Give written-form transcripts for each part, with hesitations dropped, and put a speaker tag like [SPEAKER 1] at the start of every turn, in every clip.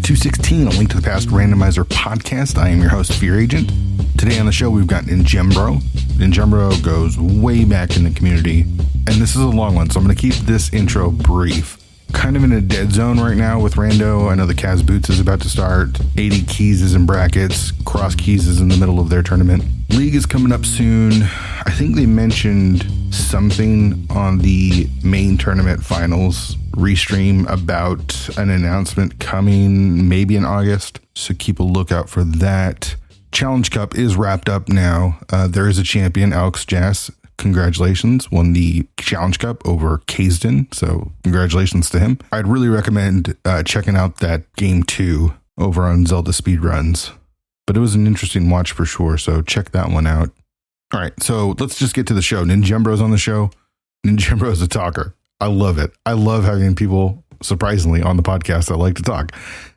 [SPEAKER 1] to 216, a link to the Past Randomizer podcast. I am your host, Fear Agent. Today on the show, we've got Ninjembro. Ninjembro goes way back in the community, and this is a long one, so I'm going to keep this intro brief. Kind of in a dead zone right now with Rando. I know the Kaz Boots is about to start. 80 Keys is in brackets. Cross Keys is in the middle of their tournament. League is coming up soon. I think they mentioned something on the main tournament finals restream about an announcement coming maybe in August. So keep a lookout for that. Challenge Cup is wrapped up now. There is a champion, Alex Jass. Congratulations, won the Challenge Cup over Kazdin, so congratulations to him. I'd really recommend checking out that game 2 over on Zelda Speedruns, but it was an interesting watch for sure, so check that one out. All right, so let's just get to the show. Ninjembro's on the show. Ninjembro is a talker. I love it. I love having people, surprisingly, on the podcast that like to talk.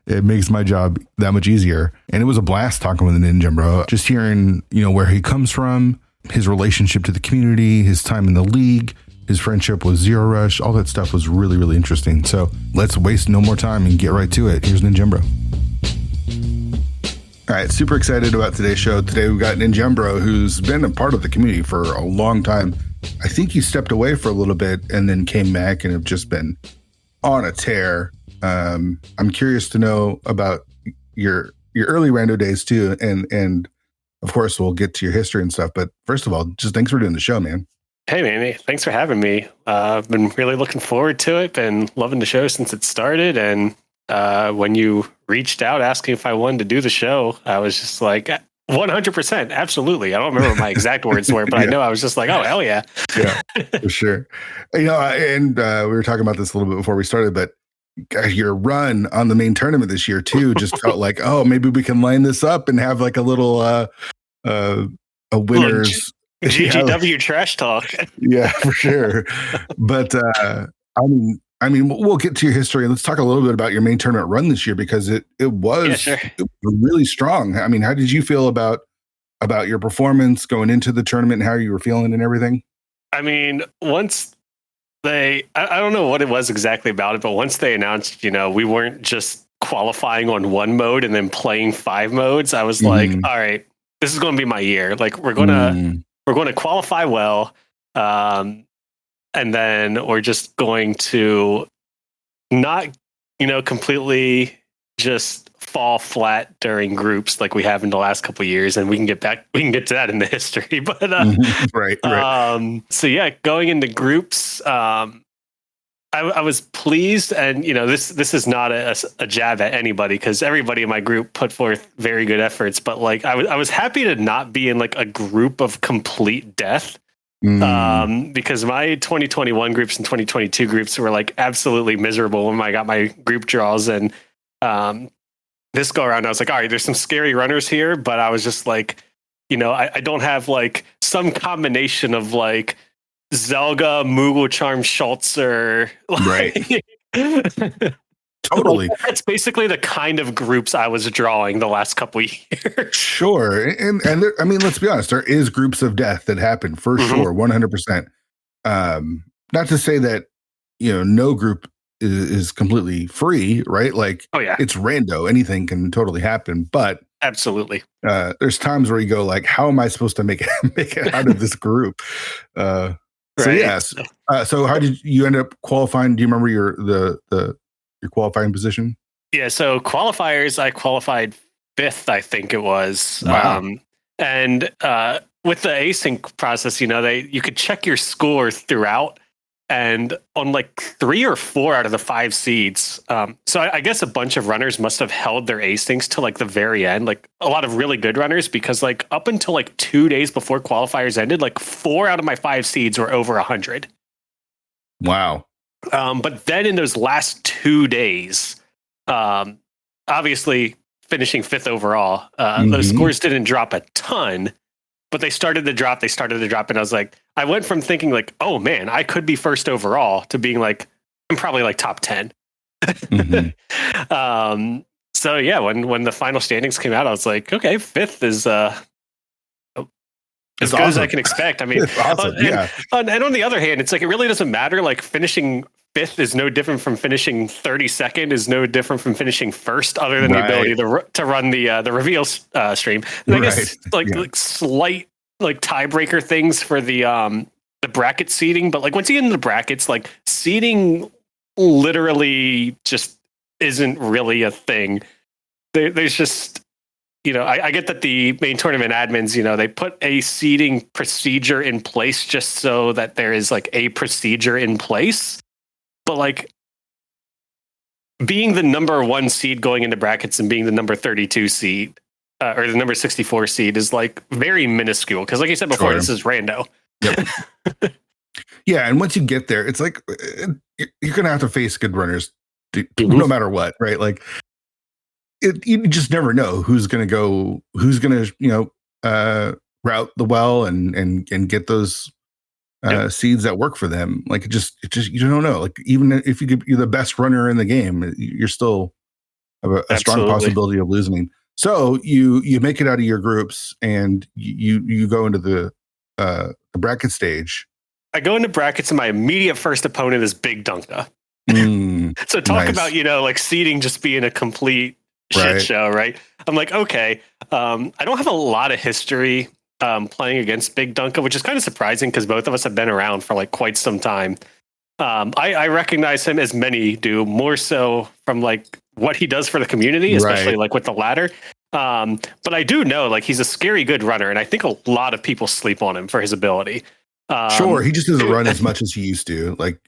[SPEAKER 1] It makes my job that much easier, and it was a blast talking with Ninjembro, just hearing, where he comes from, his relationship to the community, his time in the league, his friendship with Zero Rush, all that stuff was really, really interesting. So let's waste no more time and get right to it. Here's Ninjembro. All right, super excited about today's show. Today we've got Ninjembro, who's been a part of the community for a long time. I think he stepped away for a little bit and then came back and have just been on a tear. I'm curious to know about your early rando days too, and of course, we'll get to your history and stuff. But first of all, just thanks for doing the show, man.
[SPEAKER 2] Hey, man. Thanks for having me. I've been really looking forward to it. Been loving the show since it started. And when you reached out asking if I wanted to do the show, I was just like, 100%. Absolutely. I don't remember what my exact words were, but I know I was just like, oh, hell yeah.
[SPEAKER 1] Yeah, for sure. And we were talking about this a little bit before we started, but your run on the main tournament this year too just felt like, oh, maybe we can line this up and have like a little a winners
[SPEAKER 2] GGW trash talk.
[SPEAKER 1] Yeah, for sure. But I mean we'll get to your history and let's talk a little bit about your main tournament run this year, because it was really strong. I mean, how did you feel about your performance going into the tournament and how you were feeling and everything?
[SPEAKER 2] I mean, once I don't know what it was exactly about it, but once they announced, we weren't just qualifying on one mode and then playing 5 modes, I was like, all right, this is going to be my year. Like we're going to qualify well. And then we're just going to not, completely just fall flat during groups like we have in the last couple of years, and we can get to that in the history. But
[SPEAKER 1] right.
[SPEAKER 2] So yeah, going into groups, I was pleased, and this is not a jab at anybody, because everybody in my group put forth very good efforts. But like I was happy to not be in like a group of complete death. Because my 2021 groups and 2022 groups were like absolutely miserable when I got my group draws, and this go around I was like, all right, there's some scary runners here, but I was just like, I don't have like some combination of like Zelga, Moogle Charm, Schultzer,
[SPEAKER 1] right? Totally.
[SPEAKER 2] That's basically the kind of groups I was drawing the last couple of years.
[SPEAKER 1] Sure. And there, I mean, let's be honest, there is groups of death that happen for sure. 100%. Not to say that, no group is completely free, right? Like, oh yeah, it's rando. Anything can totally happen, but
[SPEAKER 2] absolutely.
[SPEAKER 1] There's times where you go like, how am I supposed to make it out of this group? So
[SPEAKER 2] right.
[SPEAKER 1] yes. So how did you end up qualifying? Do you remember your qualifying position?
[SPEAKER 2] Yeah, so qualifiers, I qualified 5th, I think it was.
[SPEAKER 1] Wow.
[SPEAKER 2] And with the async process, you could check your score throughout, and on like 3 or 4 out of the 5 seeds. So I guess a bunch of runners must have held their asyncs to like the very end, like a lot of really good runners, because like up until like 2 days before qualifiers ended, like 4 out of my 5 seeds were over 100.
[SPEAKER 1] Wow.
[SPEAKER 2] But then in those last 2 days, obviously finishing 5th overall, those scores didn't drop a ton, but they started to drop. And I was like, I went from thinking like, oh man, I could be 1st overall, to being like, I'm probably like top 10. So yeah, when the final standings came out, I was like, okay, 5th is as good as I can expect. I mean,
[SPEAKER 1] awesome.
[SPEAKER 2] And on the other hand, it's like, it really doesn't matter. Like finishing fifth is no different from finishing 32nd, is no different from finishing first, other than the ability to run the reveal stream. And I guess like slight like tiebreaker things for the bracket seeding, but like once you get into the brackets, like seeding literally just isn't really a thing. There's just, you know, I get that the main tournament admins, you know, they put a seeding procedure in place just so that there is like a procedure in place. But like being the number 1 seed going into brackets and being the number 32 seed or the number 64 seed is like very minuscule. Because like I said before, this is rando.
[SPEAKER 1] Yep. Yeah. And once you get there, it's like you're going to have to face good runners no matter what. Right. Like, you just never know who's going to you know, route the well and get those seeds that work for them. Like it just you don't know. Like even if you're the best runner in the game, you're still have a strong possibility of losing. So you make it out of your groups and you go into the bracket stage.
[SPEAKER 2] I go into brackets and my immediate first opponent is Big Dunka. So talk about, you know, like seeding just being a complete shit show, right? I'm like, okay, I don't have a lot of history playing against Big Dunka, which is kind of surprising because both of us have been around for like quite some time. I recognize him, as many do, more so from like what he does for the community, especially like with the ladder. But I do know like he's a scary good runner, and I think a lot of people sleep on him for his ability.
[SPEAKER 1] Sure, he just doesn't run as much as he used to. Like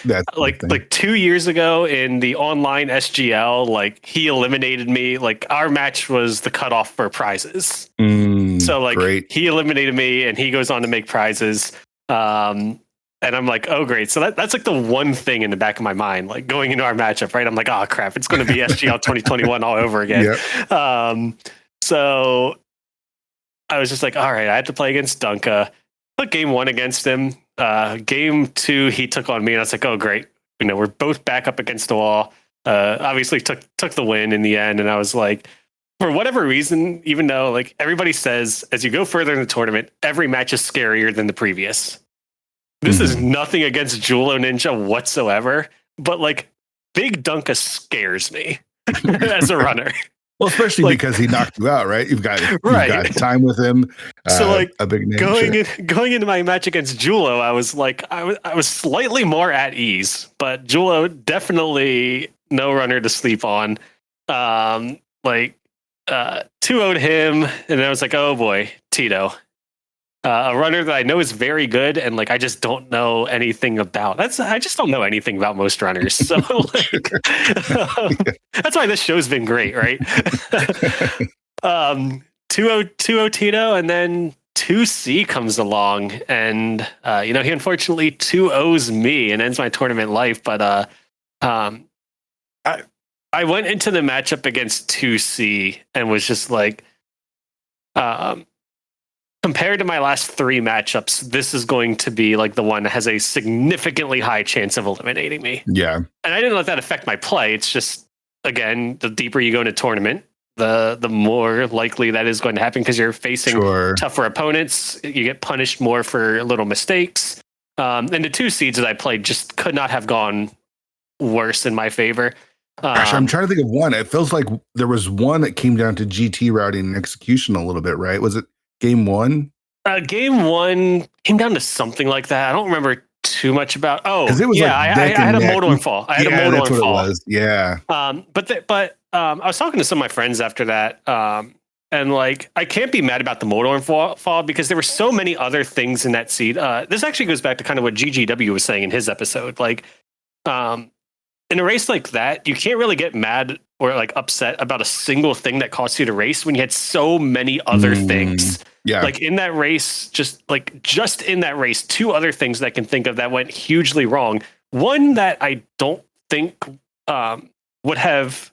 [SPEAKER 1] that's
[SPEAKER 2] like 2 years ago in the online SGL, like he eliminated me. Like our match was the cutoff for prizes. So like he eliminated me, and he goes on to make prizes. And I'm like, oh great. So that's like the one thing in the back of my mind, like going into our matchup, right? I'm like, oh crap, it's going to be SGL 2021 all over again. So I was just like, all right, I had to play against Dunka. Took game 1 against him. Game 2, he took on me, and I was like, "Oh, great! You know, we're both back up against the wall." Obviously, took the win in the end, and I was like, for whatever reason, even though like everybody says, as you go further in the tournament, every match is scarier than the previous. This is nothing against Julo Ninja whatsoever, but like Big Dunka scares me as a runner.
[SPEAKER 1] Well, especially like, because he knocked you out, right? You've got time with him.
[SPEAKER 2] So like
[SPEAKER 1] a big name,
[SPEAKER 2] going into my match against Julo, I was like, I was slightly more at ease, but Julo definitely no runner to sleep on. 2-0'd him, and I was like, oh boy, Tito. A runner that I know is very good, and like I just don't know anything about. I just don't know anything about most runners. So like, that's why this show's been great, right? 2-0 Tito, and then 2C comes along, and you know, he unfortunately 2-0s me and ends my tournament life. But I went into the matchup against 2C and was just like, compared to my last 3 matchups, this is going to be like the one that has a significantly high chance of eliminating me.
[SPEAKER 1] Yeah. And
[SPEAKER 2] I didn't let that affect my play. It's just, again, the deeper you go into tournament, the more likely that is going to happen because you're facing tougher opponents. You get punished more for little mistakes. And the 2 seeds that I played just could not have gone worse in my favor.
[SPEAKER 1] Gosh, I'm trying to think of one. It feels like there was one that came down to GT routing and execution a little bit, right? Was it game 1?
[SPEAKER 2] Game 1 came down to something like that. I don't remember too much about. Oh,
[SPEAKER 1] it was
[SPEAKER 2] yeah, I had a Moldorm fall. I had a Moldorm fall.
[SPEAKER 1] It was. Yeah.
[SPEAKER 2] But I was talking to some of my friends after that, and like I can't be mad about the Moldorm fall because there were so many other things in that seed. This actually goes back to kind of what GGW was saying in his episode. Like, in a race like that, you can't really get mad or like upset about a single thing that costs you to race when you had so many other things.
[SPEAKER 1] Yeah.
[SPEAKER 2] Like in that race, just in that race, 2 other things that I can think of that went hugely wrong. One that I don't think would have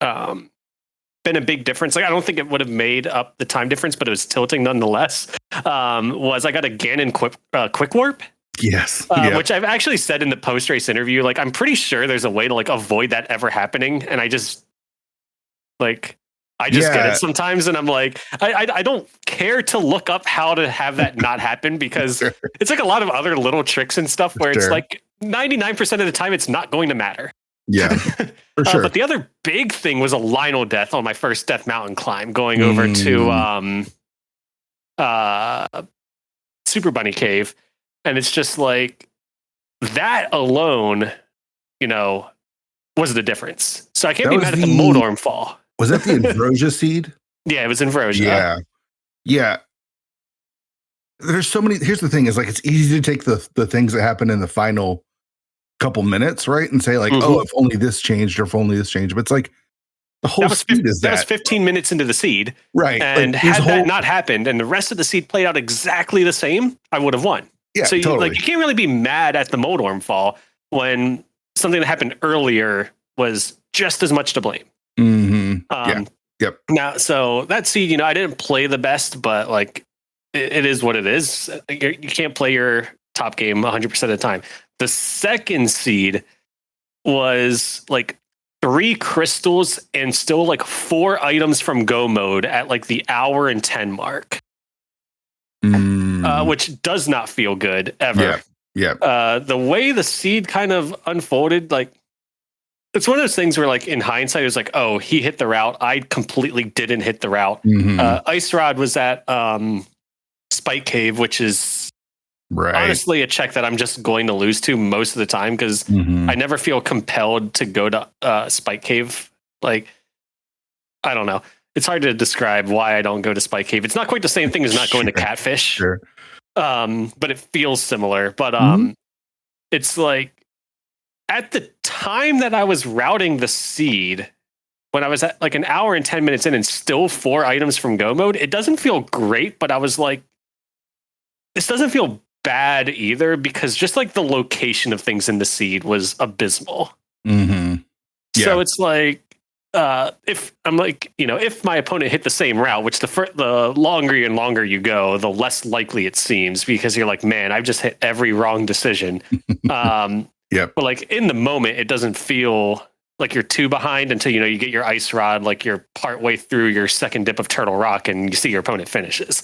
[SPEAKER 2] been a big difference. Like I don't think it would have made up the time difference, but it was tilting nonetheless. Was I got a Ganon quick warp?
[SPEAKER 1] Yes.
[SPEAKER 2] Which I've actually said in the post-race interview, like, I'm pretty sure there's a way to like avoid that ever happening. And I just get it sometimes. And I'm like, I don't care to look up how to have that not happen because it's like a lot of other little tricks and stuff where it's like 99% of the time, it's not going to matter.
[SPEAKER 1] Yeah, for sure.
[SPEAKER 2] But the other big thing was a Lionel death on my first Death Mountain climb, going over to Super Bunny Cave. And it's just like that alone, was the difference. So I can't be mad at the Moldorm fall.
[SPEAKER 1] Was that the Ambrosia seed?
[SPEAKER 2] Yeah, it was Ambrosia.
[SPEAKER 1] Yeah. Yeah. There's so many. Here's the thing is like, it's easy to take the things that happen in the final couple minutes, right? And say like, oh, if only this changed or if only this changed. But it's like the whole seed is that.
[SPEAKER 2] That was 15 minutes into the seed.
[SPEAKER 1] Right.
[SPEAKER 2] And like, had that not happened and the rest of the seed played out exactly the same, I would have won.
[SPEAKER 1] Yeah,
[SPEAKER 2] so
[SPEAKER 1] totally.
[SPEAKER 2] You can't really be mad at the Moldorm fall when something that happened earlier was just as much to blame.
[SPEAKER 1] Yeah. Yep.
[SPEAKER 2] Now, so that seed, I didn't play the best, but like it is what it is. You can't play your top game 100% of the time. The second seed was like 3 crystals and still like 4 items from go mode at like the hour and 10 mark, which does not feel good ever.
[SPEAKER 1] Yeah.
[SPEAKER 2] The way the seed kind of unfolded, like it's one of those things where like in hindsight, it was like, oh, he hit the route. I completely didn't hit the route. Ice Rod was at Spike Cave, which is honestly a check that I'm just going to lose to most of the time because I never feel compelled to go to Spike Cave. Like, I don't know. It's hard to describe why I don't go to Spike Cave. It's not quite the same thing as not going to Catfish.
[SPEAKER 1] Sure.
[SPEAKER 2] But it feels similar. But it's like at the time that I was routing the seed, when I was at like an hour and 10 minutes in and still 4 items from go mode, it doesn't feel great, but I was like, this doesn't feel bad either because just like the location of things in the seed was abysmal. So it's like, if I'm like, if my opponent hit the same route, which the longer and longer you go, the less likely it seems because you're like, man, I've just hit every wrong decision. But like in the moment, it doesn't feel like you're too behind until, you get your Ice Rod, like you're partway through your second dip of Turtle Rock and you see your opponent finishes.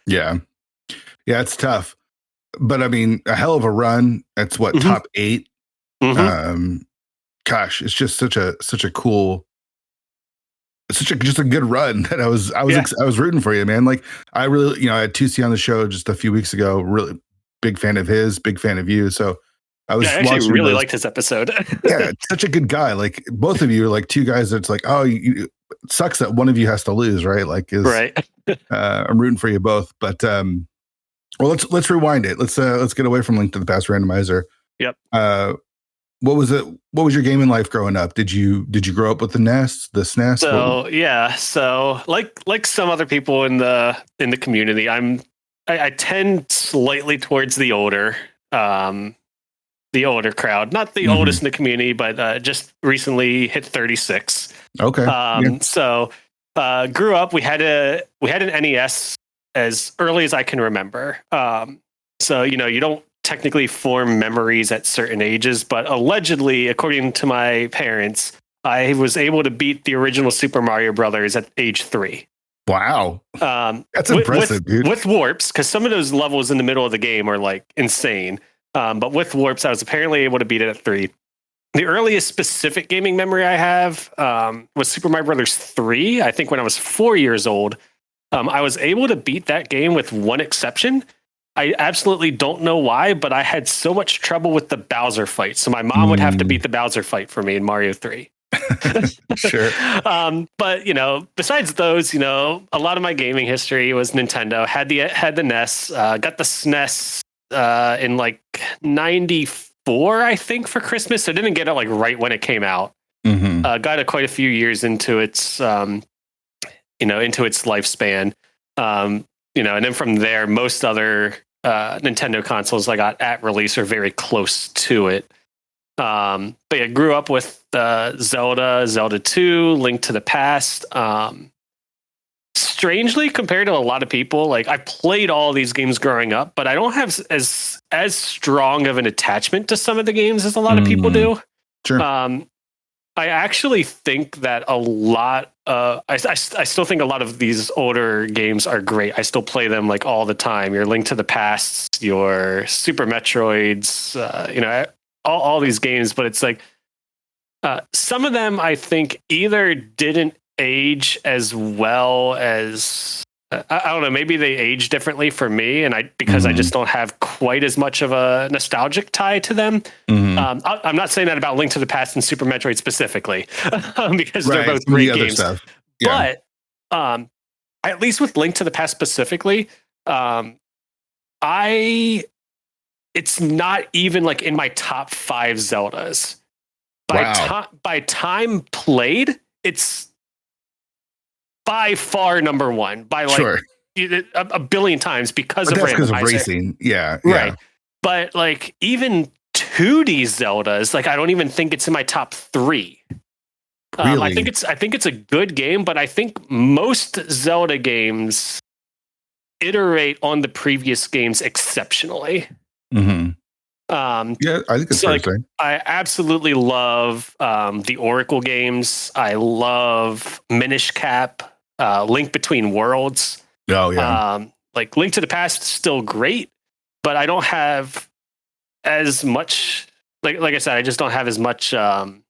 [SPEAKER 1] Yeah. Yeah, it's tough. But I mean, a hell of a run. That's what, top 8. Gosh, it's just such a cool, just a good run that I was rooting for you, man. Like I really, I had 2C on the show just a few weeks ago. Really big fan of his, big fan of you. So I was
[SPEAKER 2] actually really liked his episode.
[SPEAKER 1] Yeah, such a good guy. Like both of you are like 2 guys that's like, oh, it sucks that one of you has to lose, right? Like, I'm rooting for you both. But well, let's rewind it. Let's get away from Link to the Past Randomizer.
[SPEAKER 2] Yep.
[SPEAKER 1] What was it? What was your gaming life growing up? Did you grow up with the SNES?
[SPEAKER 2] So yeah, so like some other people in the community, I tend slightly towards the older crowd, not the oldest in the community, but just recently hit 36.
[SPEAKER 1] Okay.
[SPEAKER 2] So grew up. We had an NES as early as I can remember. So you don't technically form memories at certain ages, but allegedly, according to my parents, I was able to beat the original Super Mario Brothers at age 3.
[SPEAKER 1] Wow. That's impressive, dude.
[SPEAKER 2] With warps, because some of those levels in the middle of the game are like insane. But with warps, I was apparently able to beat it at 3. The earliest specific gaming memory I have was Super Mario Brothers 3. I think when I was 4 years old, I was able to beat that game with one exception. I absolutely don't know why, but I had so much trouble with the Bowser fight. So my mom would have to beat the Bowser fight for me in Mario 3.
[SPEAKER 1] Sure.
[SPEAKER 2] But besides those, a lot of my gaming history was Nintendo. Had the NES, got the SNES in like 94, I think, for Christmas. I didn't get it like right when it came out. Got it quite a few years into its into its lifespan. And then from there, most other Nintendo consoles I got at release are very close to it. But I grew up with Zelda 2, Link to the Past. Strangely, compared to a lot of people, like I played all these games growing up, but I don't have as strong of an attachment to some of the games as a lot of people do.
[SPEAKER 1] Sure.
[SPEAKER 2] I actually think that a lot I still think a lot of these older games are great. I still play them like all the time. Your Link to the Past, your Super Metroids, all these games. But it's like some of them I think either didn't age as well as I don't know. Maybe they age differently for me, and because I just don't have quite as much of a nostalgic tie to them. I'm not saying that about Link to the Past and Super Metroid specifically, because they're both great games.
[SPEAKER 1] Stuff. Yeah.
[SPEAKER 2] But at least with Link to the Past specifically, it's not even like in my top 5 Zeldas. By time played, it's by far number 1 by like a billion times because of
[SPEAKER 1] racing. Yeah.
[SPEAKER 2] Right. But like even 2D Zeldas, like I don't even think it's in my top 3.
[SPEAKER 1] Really?
[SPEAKER 2] I think it's a good game, but I think most Zelda games iterate on the previous games exceptionally.
[SPEAKER 1] Yeah, I think it's fair to say.
[SPEAKER 2] I absolutely love the Oracle games. I love Minish Cap. Link Between Worlds.
[SPEAKER 1] Oh yeah.
[SPEAKER 2] Like Link to the Past is still great, but I don't have as much like I said, I just don't have as much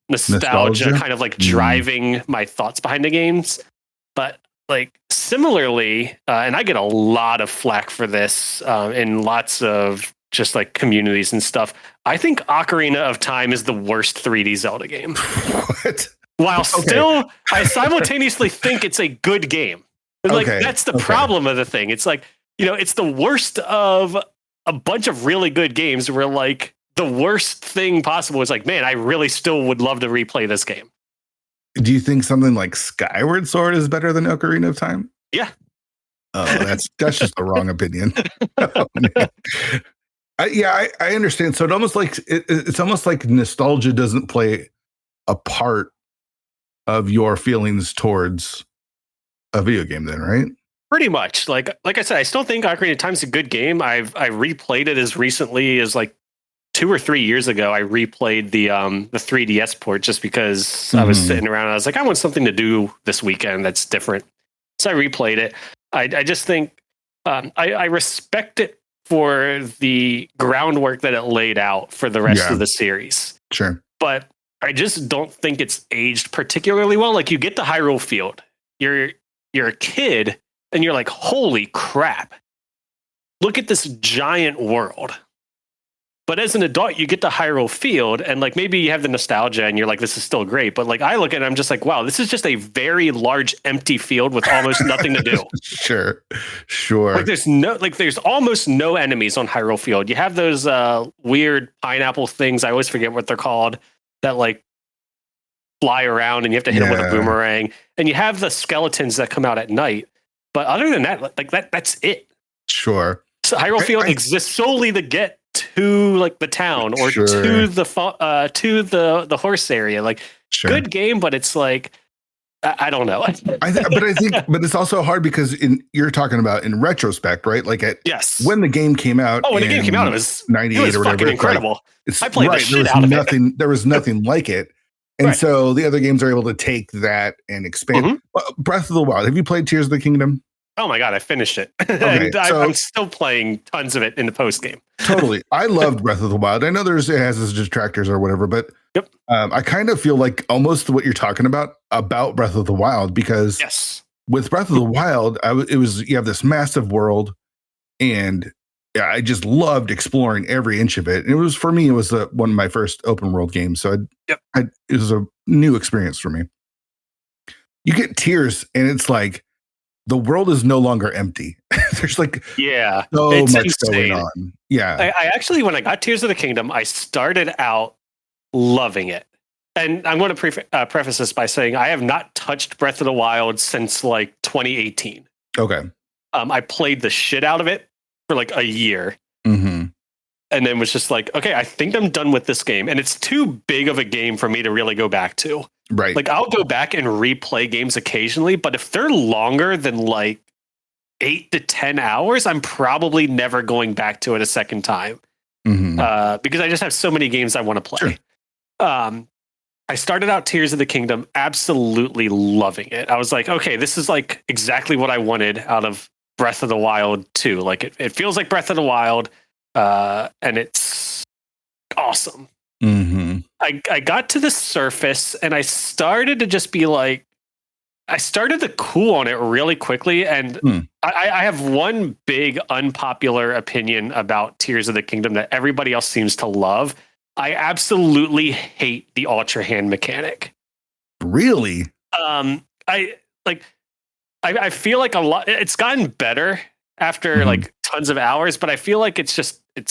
[SPEAKER 2] nostalgia kind of like driving my thoughts behind the games. But like similarly, and I get a lot of flack for this in lots of just like communities and stuff. I think Ocarina of Time is the worst 3D Zelda game.
[SPEAKER 1] What?
[SPEAKER 2] While still, I simultaneously think it's a good game. Like that's the problem of the thing. It's like, it's the worst of a bunch of really good games where like the worst thing possible is like, man, I really still would love to replay this game.
[SPEAKER 1] Do you think something like Skyward Sword is better than Ocarina of Time?
[SPEAKER 2] Yeah.
[SPEAKER 1] Oh, that's just the wrong opinion. Oh, I understand. So it's almost like nostalgia doesn't play a part of your feelings towards a video game then, right?
[SPEAKER 2] Pretty much. Like I said, I still think Ocarina of Time is a good game. I replayed it as recently as like 2 or 3 years ago. I replayed the 3DS port just because I was sitting around and I was like, I want something to do this weekend that's different. So I replayed it. I just think I respect it for the groundwork that it laid out for the rest of the series.
[SPEAKER 1] Sure.
[SPEAKER 2] But I just don't think it's aged particularly well. Like you get to Hyrule Field, you're a kid, and you're like, holy crap! Look at this giant world. But as an adult, you get to Hyrule Field, and like maybe you have the nostalgia, and you're like, this is still great. But like I look at it, I'm just like, wow, this is just a very large empty field with almost nothing to do.
[SPEAKER 1] Sure.
[SPEAKER 2] Like there's almost no enemies on Hyrule Field. You have those weird pineapple things. I always forget what they're called. That like fly around and you have to hit them with a boomerang, and you have the skeletons that come out at night. But other than that, like that's it.
[SPEAKER 1] Sure.
[SPEAKER 2] So Hyrule Field exists solely to get to like the town or to the horse area. Like good game, but it's like I don't know.
[SPEAKER 1] But it's also hard because you're talking about in retrospect, right? Like when the game came out.
[SPEAKER 2] Oh, when the game came out, it was
[SPEAKER 1] 98 or whatever.
[SPEAKER 2] Fucking incredible. I played the shit out of it.
[SPEAKER 1] There was nothing like it. And so the other games are able to take that and expand. Breath of the Wild. Have you played Tears of the Kingdom?
[SPEAKER 2] Oh my God, I finished it. And I'm still playing tons of it in the post game.
[SPEAKER 1] Totally. I loved Breath of the Wild. I know it has its detractors or whatever, but I kind of feel like almost what you're talking about Breath of the Wild, because with Breath of the Wild, you have this massive world, and I just loved exploring every inch of it. And it was one of my first open world games. So it was a new experience for me. You get Tears, and it's like, the world is no longer empty. There's like so much insane. Going on. Yeah.
[SPEAKER 2] I actually, when I got Tears of the Kingdom, I started out loving it. And I'm going to preface this by saying I have not touched Breath of the Wild since like 2018.
[SPEAKER 1] Okay.
[SPEAKER 2] I played the shit out of it for like a year. And then was just like, okay, I think I'm done with this game. And it's too big of a game for me to really go back to.
[SPEAKER 1] Right.
[SPEAKER 2] Like I'll go back and replay games occasionally, but if they're longer than like 8 to 10 hours, I'm probably never going back to it a second time. Because I just have so many games I want to play. Sure. I started out Tears of the Kingdom absolutely loving it. I was like, okay, this is like exactly what I wanted out of Breath of the Wild 2. Like it feels like Breath of the Wild, and it's awesome.
[SPEAKER 1] Mm-hmm.
[SPEAKER 2] I got to the surface and I started to just be like, I started to cool on it really quickly. And I have one big unpopular opinion about Tears of the Kingdom that everybody else seems to love. I absolutely hate the Ultra Hand mechanic.
[SPEAKER 1] Really?
[SPEAKER 2] I feel like a lot, it's gotten better after like tons of hours, but I feel like it's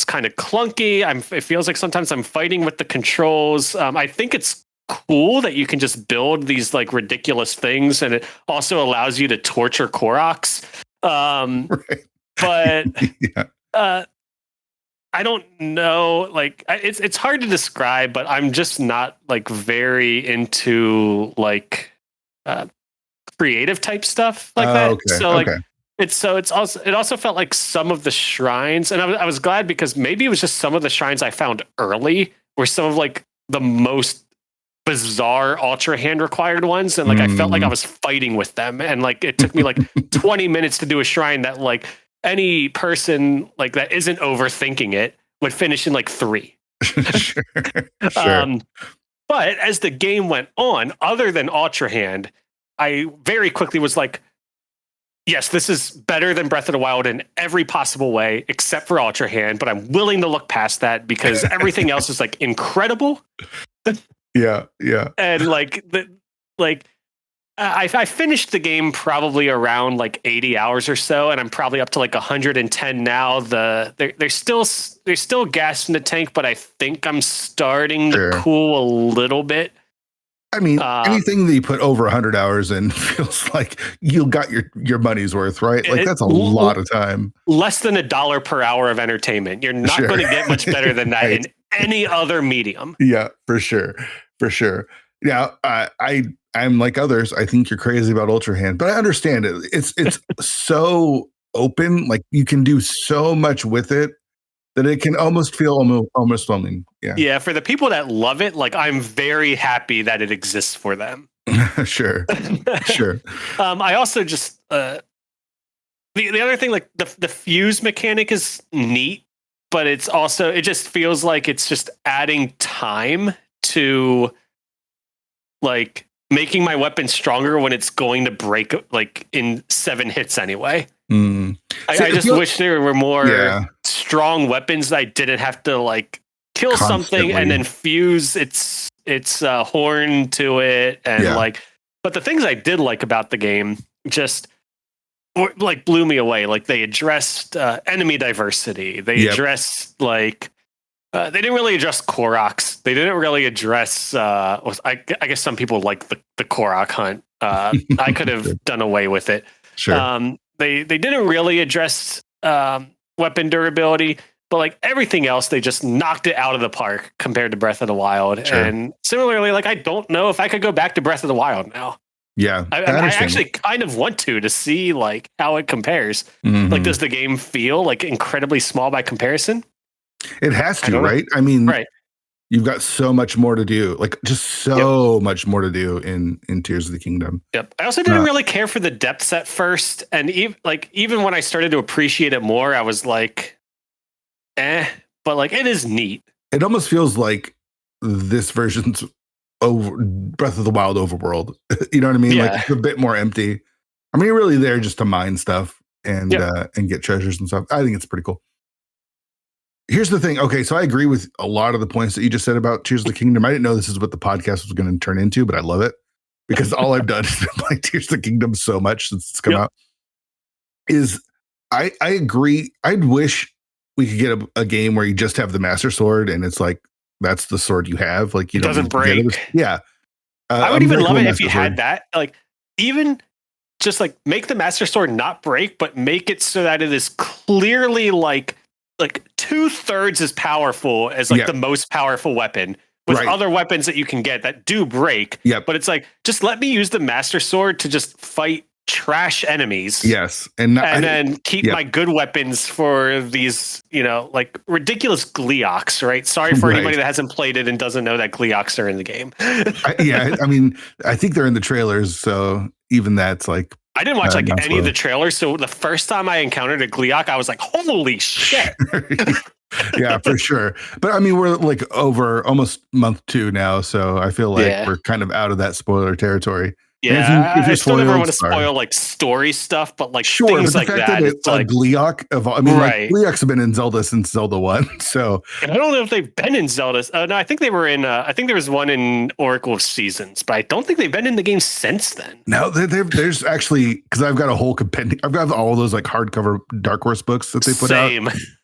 [SPEAKER 2] kind of clunky. It feels like sometimes I'm fighting with the controls. I think it's cool that you can just build these like ridiculous things, and it also allows you to torture Koroks.
[SPEAKER 1] Right.
[SPEAKER 2] But I don't know. Like it's hard to describe, but I'm just not like very into like creative type stuff like that.
[SPEAKER 1] Okay.
[SPEAKER 2] So like it also felt like some of the shrines, and I was glad because maybe it was just some of the shrines I found early were some of like the most bizarre Ultra Hand required ones, and like I felt like I was fighting with them, and like it took me like 20 minutes to do a shrine that like any person like that isn't overthinking it would finish in like 3.
[SPEAKER 1] Sure.
[SPEAKER 2] But as the game went on, other than Ultra Hand, I very quickly was like, yes, this is better than Breath of the Wild in every possible way, except for Ultra Hand, but I'm willing to look past that because everything else is like incredible.
[SPEAKER 1] Yeah.
[SPEAKER 2] And I finished the game probably around like 80 hours or so, and I'm probably up to like 110 now. There's still gas in the tank, but I think I'm starting to cool a little bit.
[SPEAKER 1] I mean, anything that you put over 100 hours in feels like you got your money's worth, right? Like that's a lot of time.
[SPEAKER 2] Less than $1 per hour of entertainment. You're not going to get much better than that right. in any other medium.
[SPEAKER 1] Yeah, for sure. Yeah, I'm like others. I think you're crazy about Ultra Hand, but I understand it. It's so open. Like you can do so much with it that it can almost feel almost overwhelming.
[SPEAKER 2] Yeah. For the people that love it, like I'm very happy that it exists for them.
[SPEAKER 1] Sure.
[SPEAKER 2] I also just the other thing, like the fuse mechanic is neat, but it just feels like it's just adding time to like making my weapon stronger when it's going to break like in 7 hits anyway. I just wish there were more strong weapons that I didn't have to like kill something and then fuse its horn to it and but the things I did like about the game just like blew me away. Like they addressed enemy diversity. They addressed like they didn't really address Koroks. They didn't really address I guess some people like the Korok hunt. I could have done away with it.
[SPEAKER 1] Sure.
[SPEAKER 2] They didn't really address weapon durability, but like everything else, they just knocked it out of the park compared to Breath of the Wild. Sure. And similarly, like I don't know if I could go back to Breath of the Wild now.
[SPEAKER 1] Yeah,
[SPEAKER 2] I actually kind of want to see like how it compares. Like, does the game feel like incredibly small by comparison?
[SPEAKER 1] It has to, right? I mean,
[SPEAKER 2] right.
[SPEAKER 1] You've got so much more to do, like just so much more to do in Tears of the Kingdom.
[SPEAKER 2] Yep. I also didn't really care for the depths at first. And even when I started to appreciate it more, I was like, but like, it is neat.
[SPEAKER 1] It almost feels like this version's Breath of the Wild overworld. You know what I mean? Like it's a bit more empty. I mean, you're really there just to mine stuff and get treasures and stuff. I think it's pretty cool. Here's the thing. Okay, so I agree with a lot of the points that you just said about Tears of the Kingdom. I didn't know this is what the podcast was going to turn into, but I love it because all I've done is been like Tears of the Kingdom so much since it's come out. I agree. I'd wish we could get a game where you just have the Master Sword and it's like that's the sword you have. Like you
[SPEAKER 2] doesn't break.
[SPEAKER 1] Yeah,
[SPEAKER 2] I would even love it if you had that. Like even just like make the Master Sword not break, but make it so that it is clearly like 2/3 as powerful as like the most powerful weapon with other weapons that you can get that do break.
[SPEAKER 1] Yeah.
[SPEAKER 2] But it's like, just let me use the Master Sword to just fight trash enemies.
[SPEAKER 1] Yes,
[SPEAKER 2] and then keep my good weapons for these, like ridiculous Gleoks, right? Sorry for anybody that hasn't played it and doesn't know that Gleoks are in the game.
[SPEAKER 1] I mean, I think they're in the trailers, so even that's like.
[SPEAKER 2] I didn't watch any of the trailers, so the first time I encountered a Gleok, I was like, "Holy shit!"
[SPEAKER 1] Yeah, for sure. But I mean, we're like over almost month 2 now, so I feel like we're kind of out of that spoiler territory.
[SPEAKER 2] Yeah, I still never want to spoil like story stuff, but like things like that.
[SPEAKER 1] It's like Gleok like Gleoks have been in Zelda since Zelda 1. So
[SPEAKER 2] I don't know if they've been in Zelda. No, I think they were in. I think there was one in Oracle of Seasons, but I don't think they've been in the game since then.
[SPEAKER 1] No, there's actually, because I've got a whole compendium. I've got all those like hardcover Dark Horse books that they put out,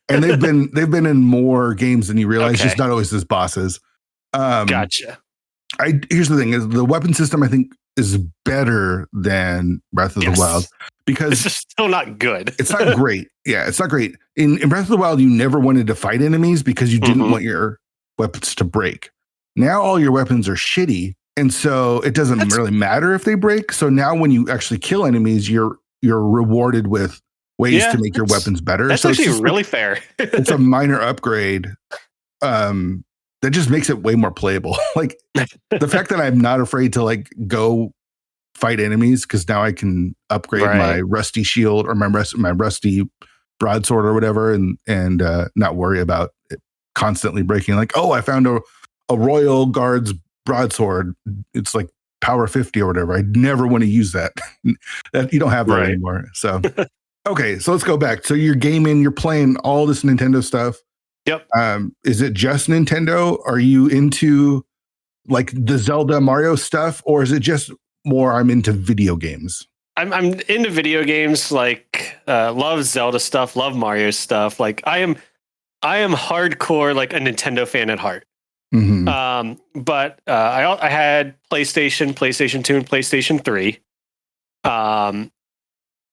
[SPEAKER 1] and they've been in more games than you realize. Just not always as bosses.
[SPEAKER 2] Gotcha.
[SPEAKER 1] Here's the thing: is the weapon system I think is better than Breath of the Wild, because
[SPEAKER 2] it's just still not good.
[SPEAKER 1] It's not great. Yeah, it's not great. In Breath of the Wild, you never wanted to fight enemies because you didn't want your weapons to break. Now all your weapons are shitty, and so it doesn't really matter if they break. So now when you actually kill enemies, you're rewarded with ways to make your weapons better.
[SPEAKER 2] That's actually really fair.
[SPEAKER 1] It's a minor upgrade. That just makes it way more playable. Like the fact that I'm not afraid to like go fight enemies, because now I can upgrade my rusty shield or my rusty broadsword or whatever, and not worry about it constantly breaking. Like, oh, I found a Royal Guards broadsword. It's like power 50 or whatever. I never want to use that. That you don't have that anymore. So okay, so let's go back. So you're gaming, you're playing all this Nintendo stuff.
[SPEAKER 2] Yep.
[SPEAKER 1] Is it just Nintendo? Are you into like the Zelda Mario stuff, or is it just more I'm into video games?
[SPEAKER 2] I'm into video games, like love Zelda stuff, love Mario stuff. Like I am hardcore like a Nintendo fan at heart. But I had PlayStation 2, and PlayStation 3. A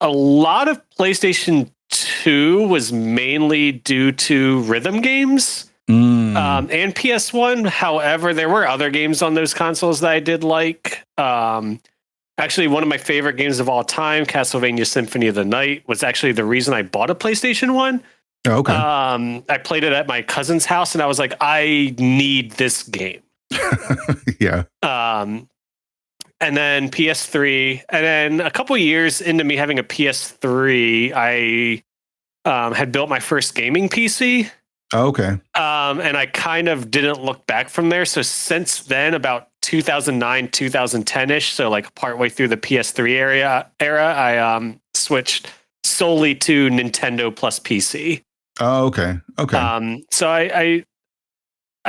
[SPEAKER 2] lot of PlayStation 2 was mainly due to rhythm games and PS1. However, there were other games on those consoles that I did like. Actually, one of my favorite games of all time, Castlevania Symphony of the Night, was actually the reason I bought a PlayStation 1.
[SPEAKER 1] Oh, okay.
[SPEAKER 2] I played it at my cousin's house, and I was like, I need this game.
[SPEAKER 1] Yeah.
[SPEAKER 2] And then PS3, and then a couple years into me having a PS3, I had built my first gaming PC.
[SPEAKER 1] Oh, okay.
[SPEAKER 2] And I kind of didn't look back from there. So since then, about 2009, 2010-ish, so like partway through the PS3 era, I switched solely to Nintendo plus PC.
[SPEAKER 1] Oh, okay. Okay.
[SPEAKER 2] So I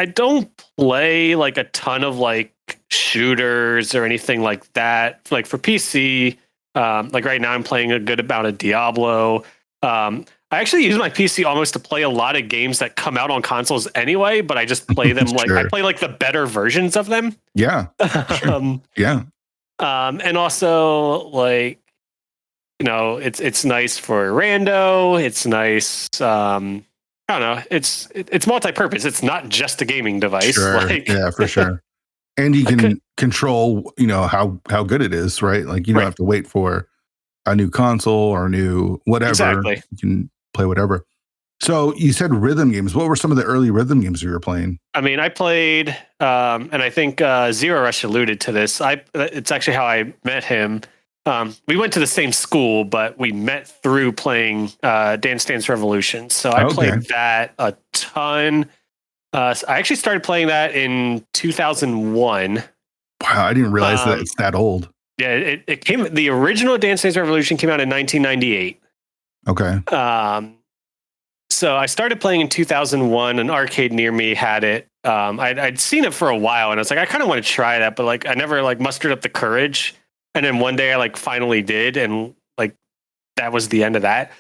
[SPEAKER 2] don't play like a ton of like shooters or anything like that. Like for PC, like right now I'm playing a good amount of Diablo. I actually use my PC almost to play a lot of games that come out on consoles anyway, but I just play them like I play like the better versions of them.
[SPEAKER 1] Yeah. Sure. Yeah.
[SPEAKER 2] And also like, it's nice for rando. It's nice. I don't know. It's multi-purpose. It's not just a gaming device.
[SPEAKER 1] Sure. Yeah, for sure. And you can control, how good it is, right? Like you don't have to wait for a new console or a new whatever.
[SPEAKER 2] Exactly.
[SPEAKER 1] You can play whatever. So you said rhythm games. What were some of the early rhythm games you were playing?
[SPEAKER 2] I mean, I played, and I think Zero Rush alluded to this. It's actually how I met him. We went to the same school, but we met through playing Dance Dance Revolution. So I played that a ton. I actually started playing that in 2001. Wow,
[SPEAKER 1] I didn't realize that it's that old.
[SPEAKER 2] Yeah, it came. The original Dance Dance Revolution came out in 1998.
[SPEAKER 1] Okay.
[SPEAKER 2] So I started playing in 2001. An arcade near me had it. I'd seen it for a while, and I was like, I kind of want to try that, but like I never like mustered up the courage. And then one day I like finally did, and like that was the end of that.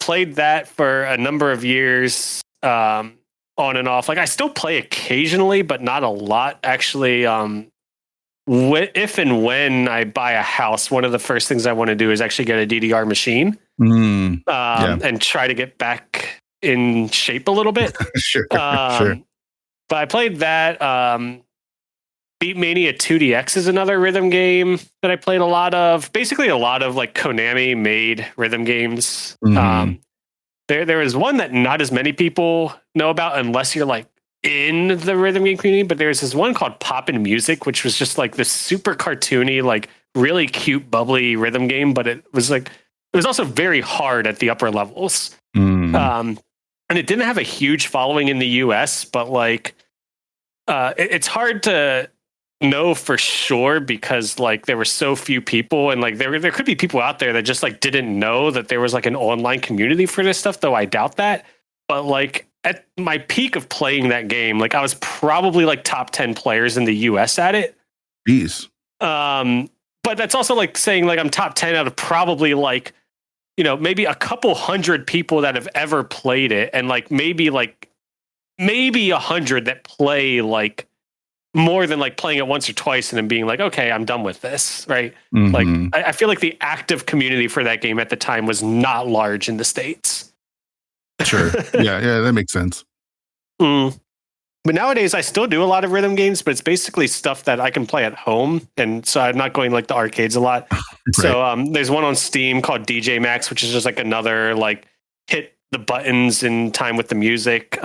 [SPEAKER 2] Played that for a number of years, on and off. Like I still play occasionally, but not a lot. Actually, if and when I buy a house, one of the first things I want to do is actually get a DDR machine, and try to get back in shape a little bit.
[SPEAKER 1] Sure.
[SPEAKER 2] But I played that. Beatmania 2DX is another rhythm game that I played a lot of. Basically, a lot of like Konami made rhythm games.
[SPEAKER 1] Mhm.
[SPEAKER 2] There is one that not as many people know about unless you're like in the rhythm game community. But there's this one called Poppin' Music, which was just like this super cartoony, like really cute, bubbly rhythm game. But it was also very hard at the upper levels. And it didn't have a huge following in the US, but like it's hard to know for sure because like there were so few people, and like there could be people out there that just like didn't know that there was like an online community for this stuff, though I doubt that. But like at my peak of playing that game, like I was probably like top 10 players in the US at it.
[SPEAKER 1] Jeez.
[SPEAKER 2] But that's also like saying like I'm top 10 out of probably like, you know, maybe a couple hundred people that have ever played it, and like maybe 100 that play like more than like playing it once or twice and then being like, okay, I'm done with this, right? Like I feel like the active community for that game at the time was not large in the States.
[SPEAKER 1] Sure. Yeah, that makes sense.
[SPEAKER 2] But nowadays I still do a lot of rhythm games, but it's basically stuff that I can play at home, and so I'm not going like the arcades a lot. Right. So there's one on Steam called DJ Max, which is just like another like hit the buttons in time with the music.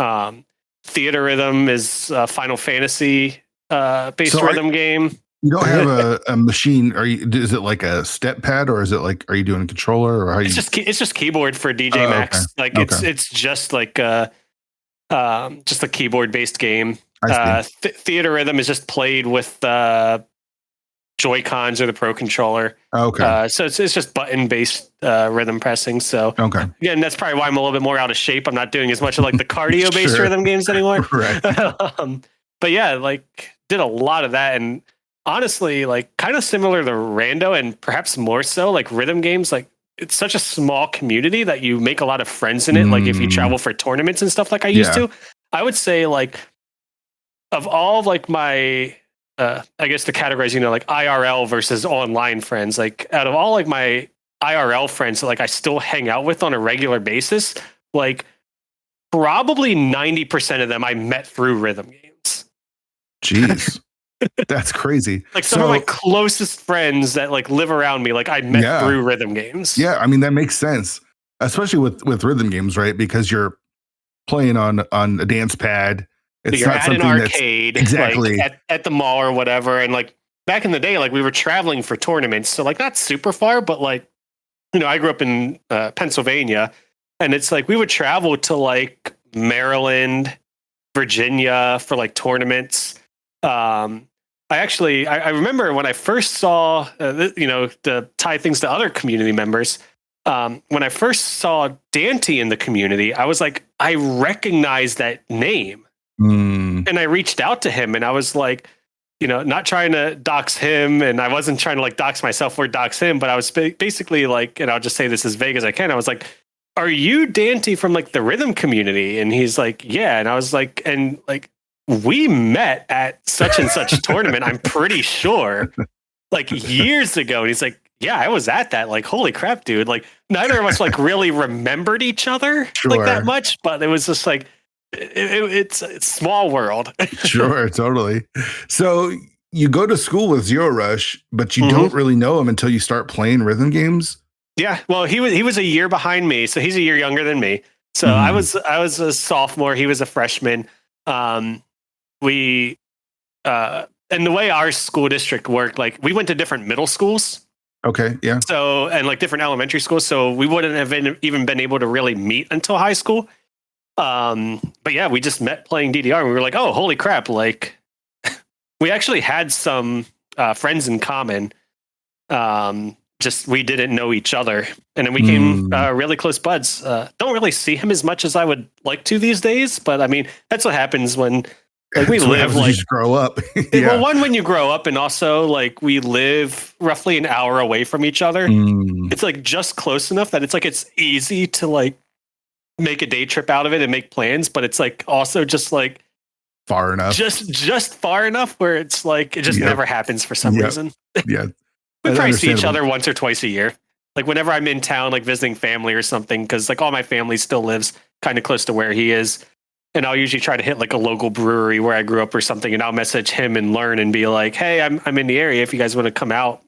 [SPEAKER 2] Theater Rhythm is Final Fantasy based rhythm game.
[SPEAKER 1] You don't have a machine? Is it like a step pad, or is it like, are you doing a controller, or how?
[SPEAKER 2] It's just keyboard for DJ Max. Okay. Like it's just like just a keyboard based game. Theater Rhythm is just played with Joy-Cons or the Pro Controller.
[SPEAKER 1] Okay.
[SPEAKER 2] So it's just button based rhythm pressing. So again, that's probably why I'm a little bit more out of shape. I'm not doing as much of like the cardio based rhythm games anymore.
[SPEAKER 1] Right.
[SPEAKER 2] But yeah, like did a lot of that, and honestly, like kind of similar to Rando, and perhaps more so, like rhythm games, like it's such a small community that you make a lot of friends in it. Like if you travel for tournaments and stuff like I used to, I would say like of all of like my, I guess the categories, you know, like IRL versus online friends, like out of all like my IRL friends that like I still hang out with on a regular basis, like probably 90% of them I met through rhythm games.
[SPEAKER 1] Jeez. That's crazy.
[SPEAKER 2] Like some of my closest friends that like live around me, like I met through rhythm games.
[SPEAKER 1] Yeah, I mean that makes sense, especially with rhythm games, right? Because you're playing on a dance pad.
[SPEAKER 2] It's you're at an arcade,
[SPEAKER 1] exactly
[SPEAKER 2] like at the mall or whatever. And like back in the day, like we were traveling for tournaments, so like not super far, but like, you know, I grew up in Pennsylvania, and it's like we would travel to like Maryland, Virginia for like tournaments. I remember when I first saw, you know, to tie things to other community members, when I first saw Dante in the community, I was like, I recognize that name. And I reached out to him, and I was like, you know, not trying to dox him, and I wasn't trying to like dox myself or dox him, but I was basically like, and I'll just say this as vague as I can. I was like, are you Dante from like the rhythm community? And he's like, yeah. And I was like, and like, we met at such and such tournament, I'm pretty sure, like years ago. And he's like, yeah, I was at that. Like, holy crap, dude. Like, neither of us like really remembered each other like that much, but it was just like, it's small world.
[SPEAKER 1] Sure, totally. So you go to school with Zero Rush, but you don't really know him until you start playing rhythm games.
[SPEAKER 2] Yeah, well, he was a year behind me, so he's a year younger than me. So I was a sophomore, he was a freshman. And the way our school district worked, like we went to different middle schools.
[SPEAKER 1] Okay, yeah.
[SPEAKER 2] So, and like different elementary schools, so we wouldn't have even been able to really meet until high school. But yeah, we just met playing DDR, and we were like, oh, holy crap. Like we actually had some friends in common. Just we didn't know each other, and then we became really close buds. Don't really see him as much as I would like to these days, but I mean, that's what happens when like we live like
[SPEAKER 1] just grow up.
[SPEAKER 2] Yeah. Well, one, when you grow up, and also like we live roughly an hour away from each other. It's like just close enough that it's like it's easy to like make a day trip out of it and make plans, but it's like also just like
[SPEAKER 1] far enough,
[SPEAKER 2] just far enough where it's like it just never happens for some reason.
[SPEAKER 1] Yeah,
[SPEAKER 2] we probably see each other once or twice a year. Like whenever I'm in town, like visiting family or something, because like all my family still lives kind of close to where he is. and I'll usually try to hit like a local brewery where I grew up or something, and I'll message him and learn and be like, hey, I'm in the area if you guys want to come out,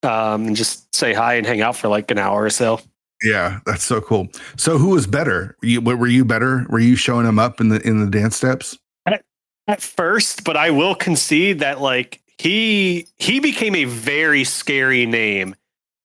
[SPEAKER 2] and just say hi and hang out for like an hour or so.
[SPEAKER 1] Yeah, that's so cool. So who was better? Were you better? Were you showing him up in the dance steps?
[SPEAKER 2] At first, but I will concede that like he became a very scary name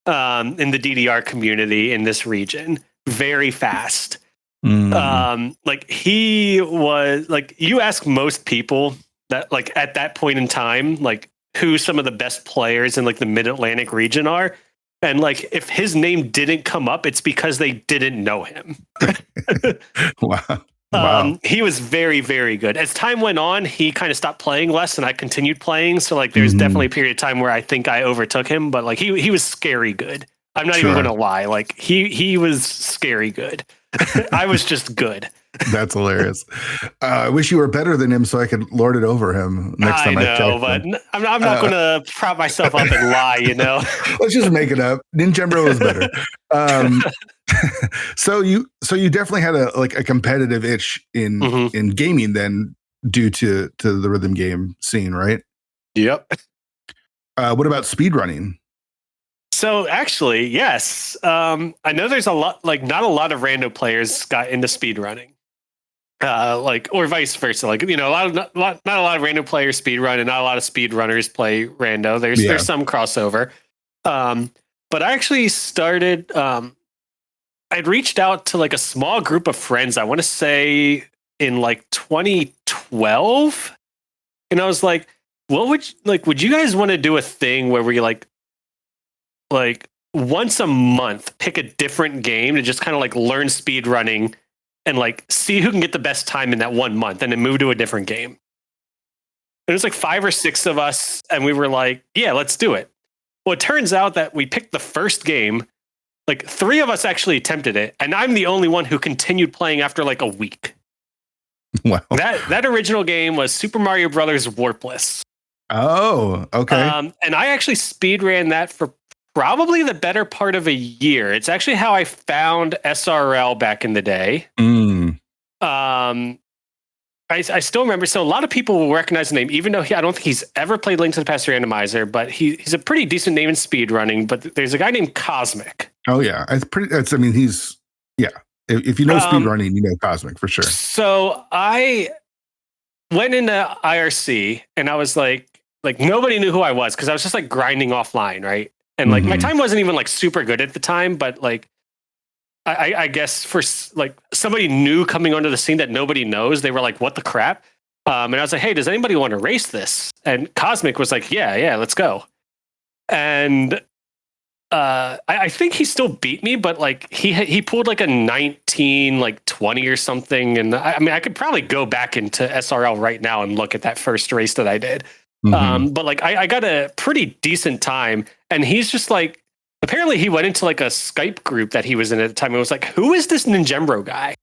[SPEAKER 2] in the DDR community in this region very fast. Like he was like, you ask most people that like at that point in time, like who some of the best players in like the Mid-Atlantic region are. And like, if his name didn't come up, it's because they didn't know him.
[SPEAKER 1] Wow.
[SPEAKER 2] He was very, very good. As time went on, he kind of stopped playing less and I continued playing. So like, there's definitely a period of time where I think I overtook him, but like he was scary good. I'm not even going to lie. Like he was scary good. I was just good.
[SPEAKER 1] That's hilarious. I wish you were better than him so I could lord it over him next time I check him.
[SPEAKER 2] But I'm not going to prop myself up and lie, you know.
[SPEAKER 1] Let's just make it up. Ninjembro was better. So you definitely had a competitive itch in gaming then, due to the rhythm game scene, right?
[SPEAKER 2] Yep.
[SPEAKER 1] What about speedrunning?
[SPEAKER 2] So actually, yes. I know there's a lot, like not a lot of rando players got into speedrunning. Like, or vice versa. Like, you know, not a lot of rando players speedrun and not a lot of speedrunners play rando. There's some crossover. But I actually started, I'd reached out to like a small group of friends, I want to say in like 2012. And I was like, would you guys want to do a thing where we like once a month pick a different game to just kind of like learn speed running and like see who can get the best time in that 1 month and then move to a different game? And it was like 5 or 6 of us and we were like, yeah, let's do it. Well, it turns out that we picked the first game, like 3 of us actually attempted it, and I'm the only one who continued playing after like a week.
[SPEAKER 1] Wow.
[SPEAKER 2] That original game was Super Mario Brothers Warpless.
[SPEAKER 1] Oh, okay.
[SPEAKER 2] And I actually speed ran that for probably the better part of a year. It's actually how I found SRL back in the day. I still remember. So a lot of people will recognize the name, even though I don't think he's ever played Link to the Past Randomizer, but he's a pretty decent name in speedrunning. But there's a guy named Cosmic.
[SPEAKER 1] Oh yeah. He's if you know speedrunning, you know Cosmic for sure.
[SPEAKER 2] So I went into IRC and I was like nobody knew who I was because I was just like grinding offline, right? And like my time wasn't even like super good at the time, but like I guess for like somebody new coming onto the scene that nobody knows, they were like, "What the crap?" And I was like, "Hey, does anybody want to race this?" And Cosmic was like, "Yeah, let's go." And I think he still beat me, but like he pulled like a 19, like 20 or something. And I mean, I could probably go back into SRL right now and look at that first race that I did. But like I got a pretty decent time, and he's just like, apparently he went into like a Skype group that he was in at the time and was like, who is this Ninjembro guy?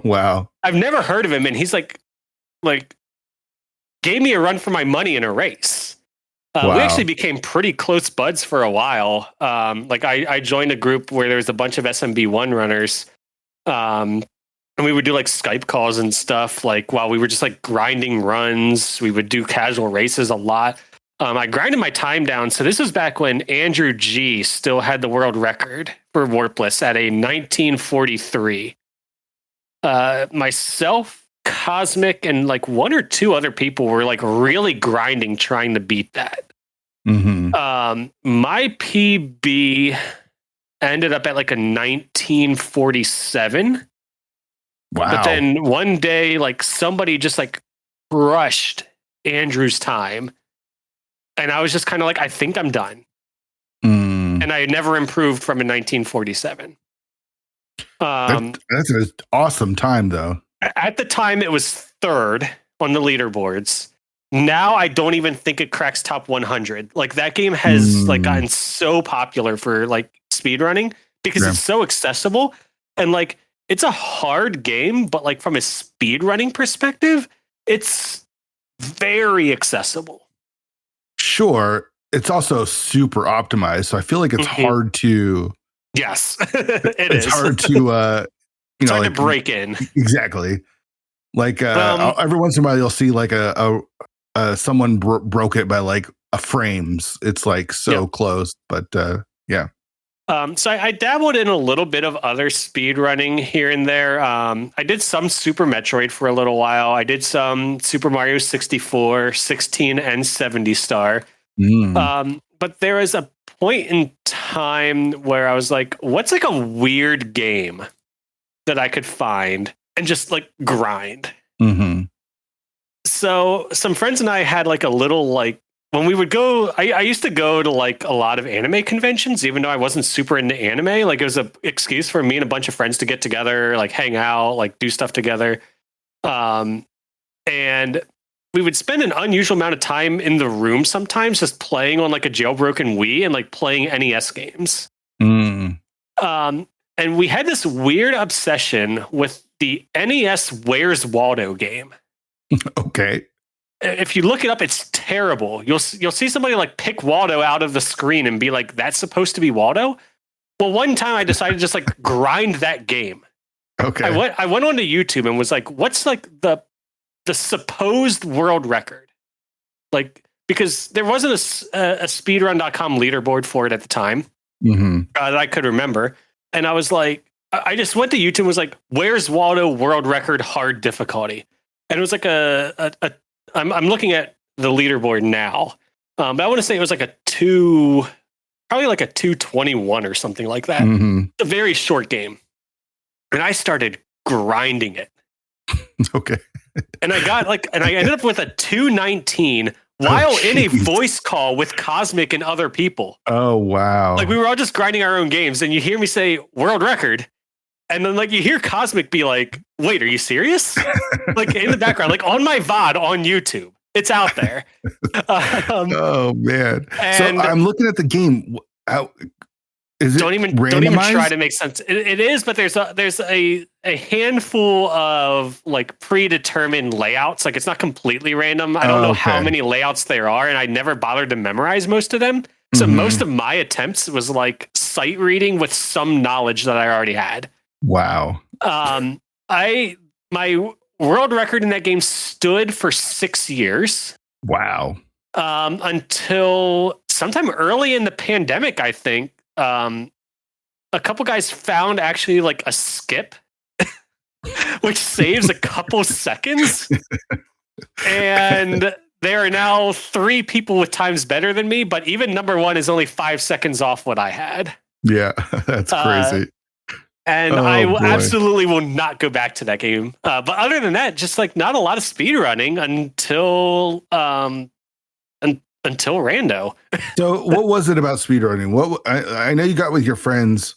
[SPEAKER 1] Wow.
[SPEAKER 2] I've never heard of him. And he's like gave me a run for my money in a race. Wow. We actually became pretty close buds for a while. Like I joined a group where there was a bunch of SMB1 runners. And we would do like Skype calls and stuff. Like while we were just like grinding runs, we would do casual races a lot. I grinded my time down. So this was back when Andrew G still had the world record for Warpless at a 1943. Myself, Cosmic, and like 1 or 2 other people were like really grinding, trying to beat that. My PB ended up at like a 1947.
[SPEAKER 1] Wow.
[SPEAKER 2] But then one day, like somebody just like crushed Andrew's time. And I was just kind of like, I think I'm done. And I had never improved from a 1947.
[SPEAKER 1] That's an awesome time, though.
[SPEAKER 2] At the time, it was 3rd on the leaderboards. Now I don't even think it cracks top 100. Like that game has like gotten so popular for like speedrunning because it's so accessible. And like it's a hard game, but like from a speedrunning perspective, it's very accessible.
[SPEAKER 1] Sure. It's also super optimized. So I feel like it's hard to.
[SPEAKER 2] Yes,
[SPEAKER 1] it's hard to you know,
[SPEAKER 2] hard
[SPEAKER 1] like
[SPEAKER 2] to break in.
[SPEAKER 1] Exactly. Like every once in a while, you'll see like someone broke it by like a frames. It's like so close, but yeah.
[SPEAKER 2] So I dabbled in a little bit of other speed running here and there. I did some Super Metroid for a little while. I did some Super Mario 64, 16, and 70 star. But there was a point in time where I was like, what's like a weird game that I could find and just like grind? So some friends and I had like a little like, when we would go, I used to go to like a lot of anime conventions, even though I wasn't super into anime. Like it was an excuse for me and a bunch of friends to get together, like hang out, like do stuff together. And we would spend an unusual amount of time in the room sometimes just playing on like a jailbroken Wii and like playing NES games. And we had this weird obsession with the NES Where's Waldo game.
[SPEAKER 1] Okay.
[SPEAKER 2] If you look it up, it's terrible. You'll see somebody like pick Waldo out of the screen and be like, that's supposed to be Waldo. Well, one time I decided to just like grind that game.
[SPEAKER 1] Okay.
[SPEAKER 2] I went onto YouTube and was like, what's like the supposed world record? Like, because there wasn't a speedrun.com leaderboard for it at the time that I could remember. And I was like, I just went to YouTube and was like, where's Waldo world record hard difficulty? And it was like I'm looking at the leaderboard now, but I want to say it was like probably like a 221 or something like that. It's a very short game. And I started grinding it.
[SPEAKER 1] Okay.
[SPEAKER 2] And I ended up with a 219 while in a voice call with Cosmic and other people.
[SPEAKER 1] Oh, wow.
[SPEAKER 2] Like we were all just grinding our own games and you hear me say world record. And then like you hear Cosmic be like, wait, are you serious? Like in the background, like on my VOD on YouTube. It's out there.
[SPEAKER 1] Oh man. So I'm looking at the game. How is it?
[SPEAKER 2] Don't even try to make sense. It is, but there's a handful of like predetermined layouts. Like it's not completely random. I don't know how many layouts there are, and I never bothered to memorize most of them. So most of my attempts was like sight reading with some knowledge that I already had.
[SPEAKER 1] Wow.
[SPEAKER 2] My world record in that game stood for 6 years.
[SPEAKER 1] Wow.
[SPEAKER 2] Until sometime early in the pandemic, I think. A couple guys found actually like a skip, which saves a couple seconds. And there are now 3 people with times better than me, but even number 1 is only 5 seconds off what I had.
[SPEAKER 1] Yeah, that's crazy.
[SPEAKER 2] And I absolutely will not go back to that game. But other than that, just like not a lot of speed running until Rando.
[SPEAKER 1] So what was it about speedrunning? What I know you got with your friends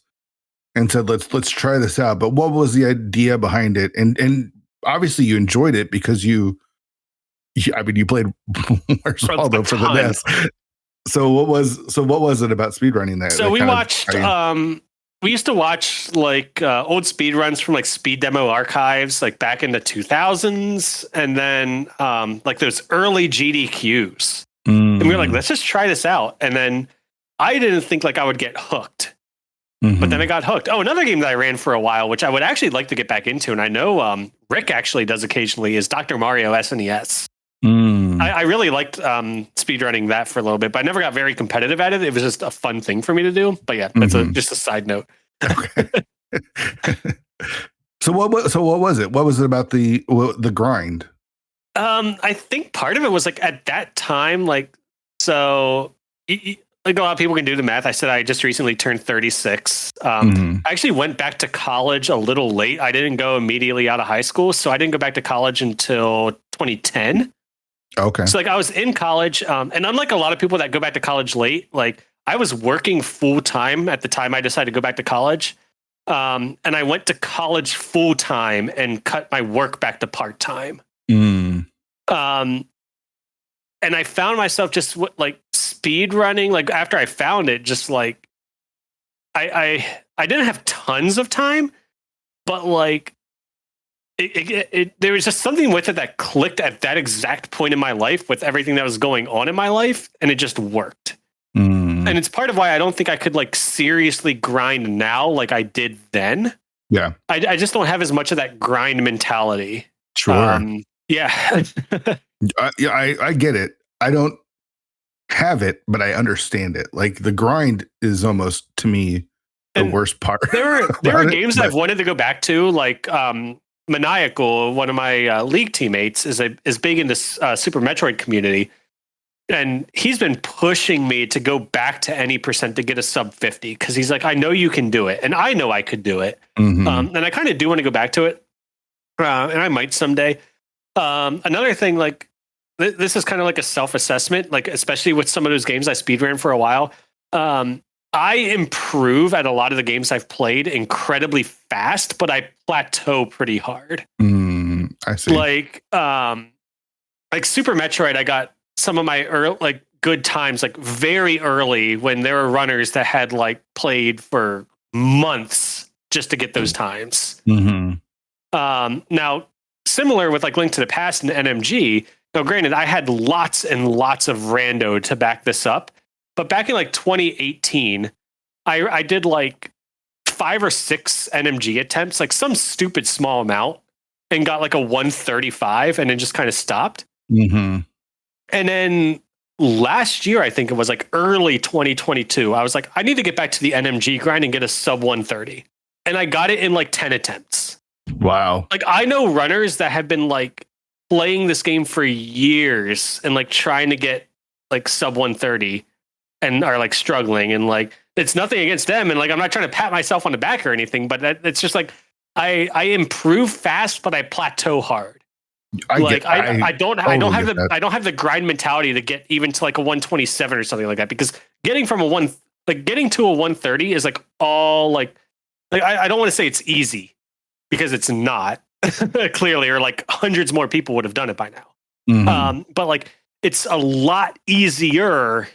[SPEAKER 1] and said let's try this out, but what was the idea behind it? And obviously you enjoyed it because you played Where's Waldo for the NES. So what was it about speedrunning that?
[SPEAKER 2] So we watched we used to watch like old speed runs from like Speed Demo Archives, like back in the 2000s, and then like those early GDQs. And we were like, let's just try this out. And then I didn't think like I would get hooked, but then I got hooked. Oh, another game that I ran for a while, which I would actually like to get back into, and I know Rick actually does occasionally, is Dr. Mario SNES. I really liked speedrunning that for a little bit, but I never got very competitive at it. It was just a fun thing for me to do. But yeah, that's just a side note.
[SPEAKER 1] Okay. So what was it? What was it about the grind?
[SPEAKER 2] I think part of it was like at that time, like, so like a lot of people can do the math. I said I just recently turned 36. I actually went back to college a little late. I didn't go immediately out of high school, so I didn't go back to college until 2010.
[SPEAKER 1] Okay.
[SPEAKER 2] So like I was in college, and unlike a lot of people that go back to college late, like I was working full time at the time I decided to go back to college. And I went to college full time and cut my work back to part time. And I found myself just like speed running. Like after I found it, just like I didn't have tons of time, but like there was just something with it that clicked at that exact point in my life with everything that was going on in my life, and it just worked. And it's part of why I don't think I could like seriously grind now like I did then.
[SPEAKER 1] Yeah.
[SPEAKER 2] I just don't have as much of that grind mentality.
[SPEAKER 1] Sure.
[SPEAKER 2] Yeah.
[SPEAKER 1] I get it. I don't have it, but I understand it. Like the grind is almost to me the worst part.
[SPEAKER 2] There are games I've wanted to go back to, like Maniacal, one of my league teammates, is big in this Super Metroid community. And he's been pushing me to go back to any percent to get a sub 50 because he's like, I know you can do it. And I know I could do it. And I kind of do want to go back to it. And I might someday. Another thing, like, this is kind of like a self-assessment, like, especially with some of those games I speedran for a while. I improve at a lot of the games I've played incredibly fast, but I plateau pretty hard.
[SPEAKER 1] I see.
[SPEAKER 2] Like Super Metroid, I got some of my good times, like very early when there were runners that had like played for months just to get those times. Now, similar with like Link to the Past and NMG. Now, granted, I had lots and lots of rando to back this up, but back in like 2018, I did like 5 or 6 NMG attempts, like some stupid small amount, and got like a 135, and then just kind of stopped. And then last year, I think it was like early 2022, I was like, I need to get back to the NMG grind and get a sub 130. And I got it in like 10 attempts.
[SPEAKER 1] Wow.
[SPEAKER 2] Like, I know runners that have been like playing this game for years and like trying to get like sub 130 and are like struggling, and like, it's nothing against them. And like, I'm not trying to pat myself on the back or anything, but it's just like, I improve fast, but I plateau hard. I don't have the grind mentality to get even to like a 127 or something like that, because getting from getting to a 130 is like all like I don't want to say it's easy, because it's not clearly, or like hundreds more people would have done it by now. But like, it's a lot easier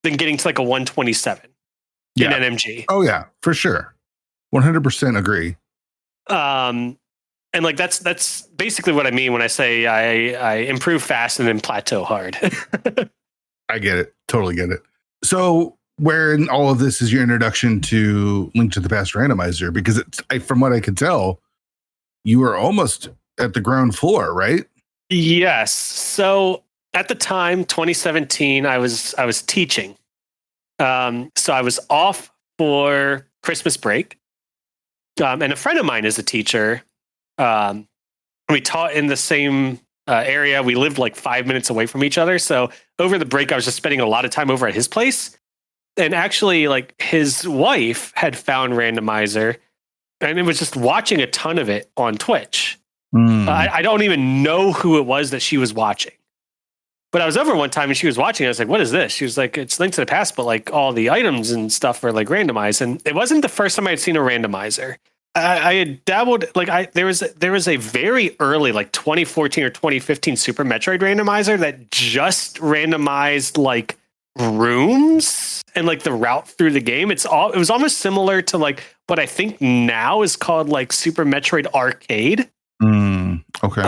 [SPEAKER 2] than getting to like a 127 in NMG.
[SPEAKER 1] Oh yeah, for sure. 100% agree.
[SPEAKER 2] And like, that's basically what I mean when I say I improve fast and then plateau hard.
[SPEAKER 1] I get it. Totally get it. So where in all of this is your introduction to Link to the Past Randomizer? Because from what I could tell, you were almost at the ground floor, right?
[SPEAKER 2] Yes. So at the time, 2017, I was teaching. So I was off for Christmas break. And a friend of mine is a teacher. We taught in the same area. We lived like 5 minutes away from each other. So over the break, I was just spending a lot of time over at his place. And actually, like, his wife had found Randomizer, and it was just watching a ton of it on Twitch. I don't even know who it was that she was watching. But I was over one time and she was watching. I was like, what is this? She was like, it's Link to the Past, but like all the items and stuff are like randomized. And it wasn't the first time I had seen a randomizer. I had dabbled, like, there was a very early, like 2014 or 2015 Super Metroid randomizer that just randomized like rooms and like the route through the game. It was almost similar to like what I think now is called like Super Metroid Arcade.
[SPEAKER 1] Okay.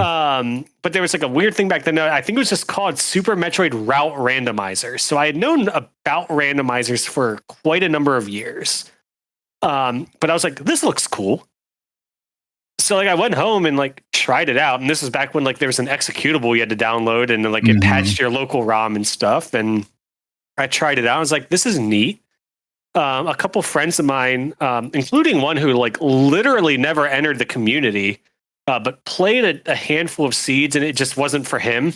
[SPEAKER 2] But there was like a weird thing back then. I think it was just called Super Metroid Route Randomizer. So I had known about randomizers for quite a number of years. But I was like, this looks cool. So like, I went home and like tried it out. And this was back when like there was an executable you had to download, and then like it patched your local ROM and stuff. And I tried it out. I was like, this is neat. A couple friends of mine, including one who like literally never entered the community, but played a handful of seeds, and it just wasn't for him.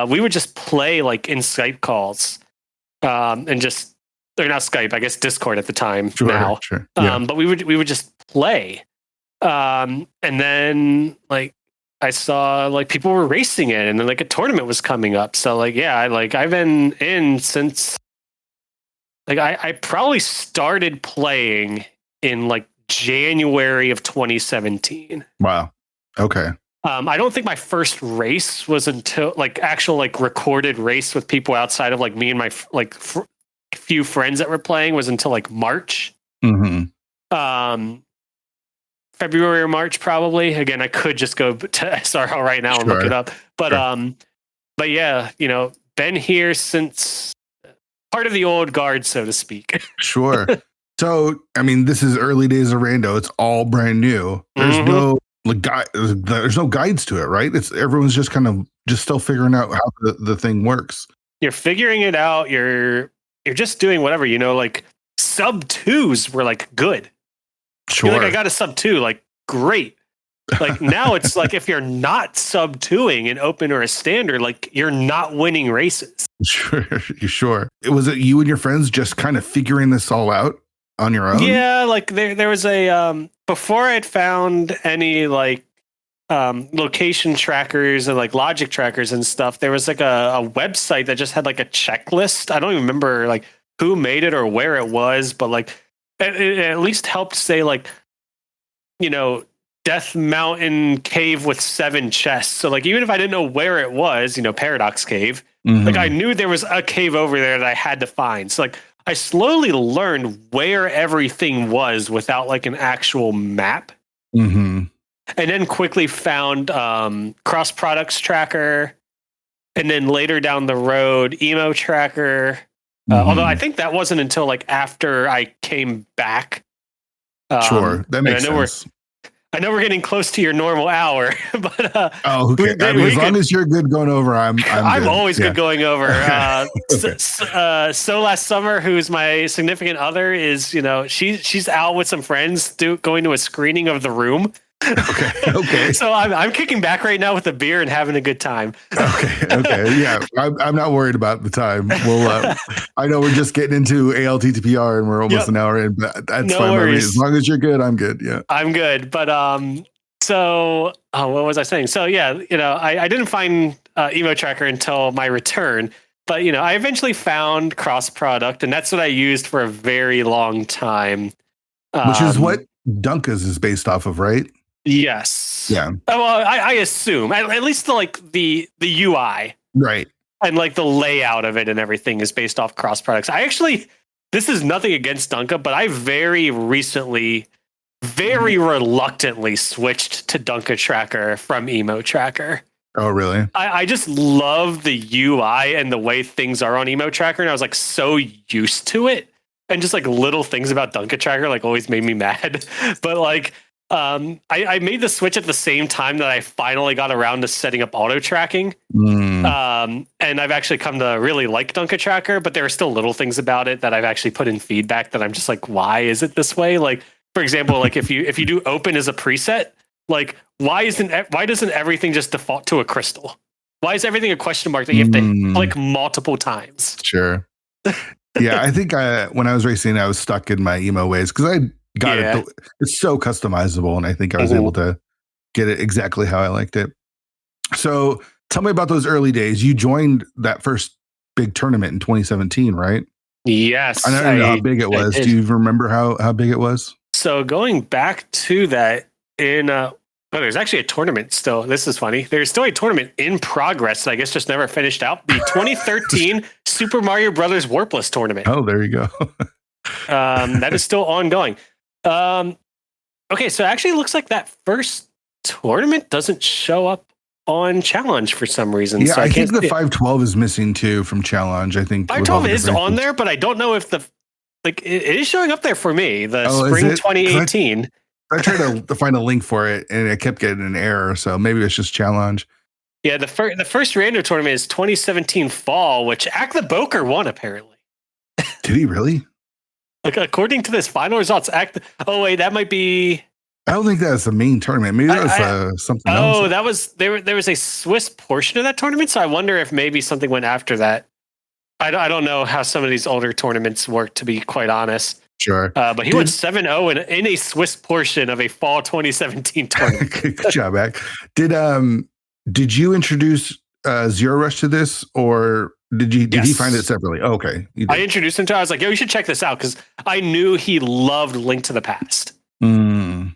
[SPEAKER 2] We would just play like in Skype calls, and just, or not Skype, I guess Discord at the time. Sure. Yeah. But we would just play. And then like I saw like people were racing it, and then like a tournament was coming up. So like, yeah, I've been in since like I probably started playing in like January of 2017.
[SPEAKER 1] Wow. Okay.
[SPEAKER 2] I don't think my first race was until like actual like recorded race with people outside of like me and my few friends that were playing was until like March. February or March probably. Again, I could just go to SRL right now and look it up. But yeah, you know, been here since part of the old guard, so to speak.
[SPEAKER 1] Sure. So, I mean, this is early days of Rando. It's all brand new. There's no there's no guides to it, right? It's everyone's just kind of just still figuring out how the thing works.
[SPEAKER 2] You're figuring it out. You're just doing whatever, like sub 2s were like good.
[SPEAKER 1] Sure.
[SPEAKER 2] You're like, I got a sub 2, like great. Like now it's like if you're not sub 2ing an open or a standard, like you're not winning races.
[SPEAKER 1] Sure. Was it you and your friends just kind of figuring this all out on your own?
[SPEAKER 2] Yeah, like there was a before I'd found any like location trackers and like logic trackers and stuff, there was like a website that just had like a checklist. I don't even remember like who made it or where it was, but like it at least helped say like, Death Mountain cave with 7 chests. So like even if I didn't know where it was, Paradox Cave, like I knew there was a cave over there that I had to find. So like I slowly learned where everything was without like an actual map. And then quickly found cross products tracker, and then later down the road emo tracker. Although I think that wasn't until like after I came back.
[SPEAKER 1] Sure, that makes sense.
[SPEAKER 2] I know we're getting close to your normal hour, but
[SPEAKER 1] okay. As long as you're good going over, I'm good.
[SPEAKER 2] Always good going over. So last summer, who's my significant other, is she's out with some friends going to a screening of The Room. Okay. So I'm kicking back right now with a beer and having a good time.
[SPEAKER 1] Okay. Yeah, I'm not worried about the time. We'll. I know we're just getting into ALTTPR and we're almost an hour in, but that's fine by me. As long as you're good, I'm good. Yeah,
[SPEAKER 2] I'm good. But so what was I saying? So yeah, I didn't find Emo Tracker until my return, but I eventually found Cross Product, and that's what I used for a very long time.
[SPEAKER 1] Which is what Dunkas is based off of, right?
[SPEAKER 2] Yes.
[SPEAKER 1] Yeah.
[SPEAKER 2] Oh, well, I assume at least the UI,
[SPEAKER 1] right,
[SPEAKER 2] and like the layout of it and everything is based off cross products. This is nothing against Dunka, but I very recently, very reluctantly switched to Dunka Tracker from Emo Tracker.
[SPEAKER 1] Oh, really?
[SPEAKER 2] I just love the UI and the way things are on Emo Tracker, and I was like so used to it, and just like little things about Dunka Tracker like always made me mad, but like. I made the switch at the same time that I finally got around to setting up auto tracking. And I've actually come to really like Dunka Tracker, but there are still little things about it that I've actually put in feedback that I'm just like, why is it this way? Like, for example, like if you do open as a preset, like why doesn't everything just default to a crystal? Why is everything a question mark that you have to click multiple times?
[SPEAKER 1] Sure. Yeah, I think when I was racing, I was stuck in my emo ways because I got it. It's so customizable, and I think I was able to get it exactly how I liked it. So tell me about those early days. You joined that first big tournament in 2017, right?
[SPEAKER 2] Yes.
[SPEAKER 1] I don't know how big it was. Do you remember how big it was?
[SPEAKER 2] So going back to that there's actually a tournament still. This is funny. There's still a tournament in progress that I guess just never finished out. The 2013 Super Mario Brothers Warpless tournament.
[SPEAKER 1] Oh, there you go.
[SPEAKER 2] That is still ongoing. Okay, so it actually looks like that first tournament doesn't show up on Challenge for some reason.
[SPEAKER 1] Yeah,
[SPEAKER 2] so
[SPEAKER 1] I think the 512 is missing too from Challenge. I think
[SPEAKER 2] 512 is on there, but I don't know if it is showing up there for me. The spring 2018.
[SPEAKER 1] I tried to find a link for it, and I kept getting an error. So maybe it's just Challenge.
[SPEAKER 2] Yeah, the first random tournament is 2017 fall, which Ack the Boker won apparently.
[SPEAKER 1] Did he really?
[SPEAKER 2] Like according to this final results, oh wait, that might be.
[SPEAKER 1] I don't think that's the main tournament. Maybe that was something else.
[SPEAKER 2] Oh, that was there was a Swiss portion of that tournament, so I wonder if maybe something went after that. I don't know how some of these older tournaments work, to be quite honest.
[SPEAKER 1] Sure,
[SPEAKER 2] but he went 7-0 in a Swiss portion of a fall 2017 tournament.
[SPEAKER 1] Good job, Mac. Did you introduce Zero Rush to this, or did he find it separately? Oh, okay.
[SPEAKER 2] I introduced him to it. I was like, yo, you should check this out, because I knew he loved Link to the Past. I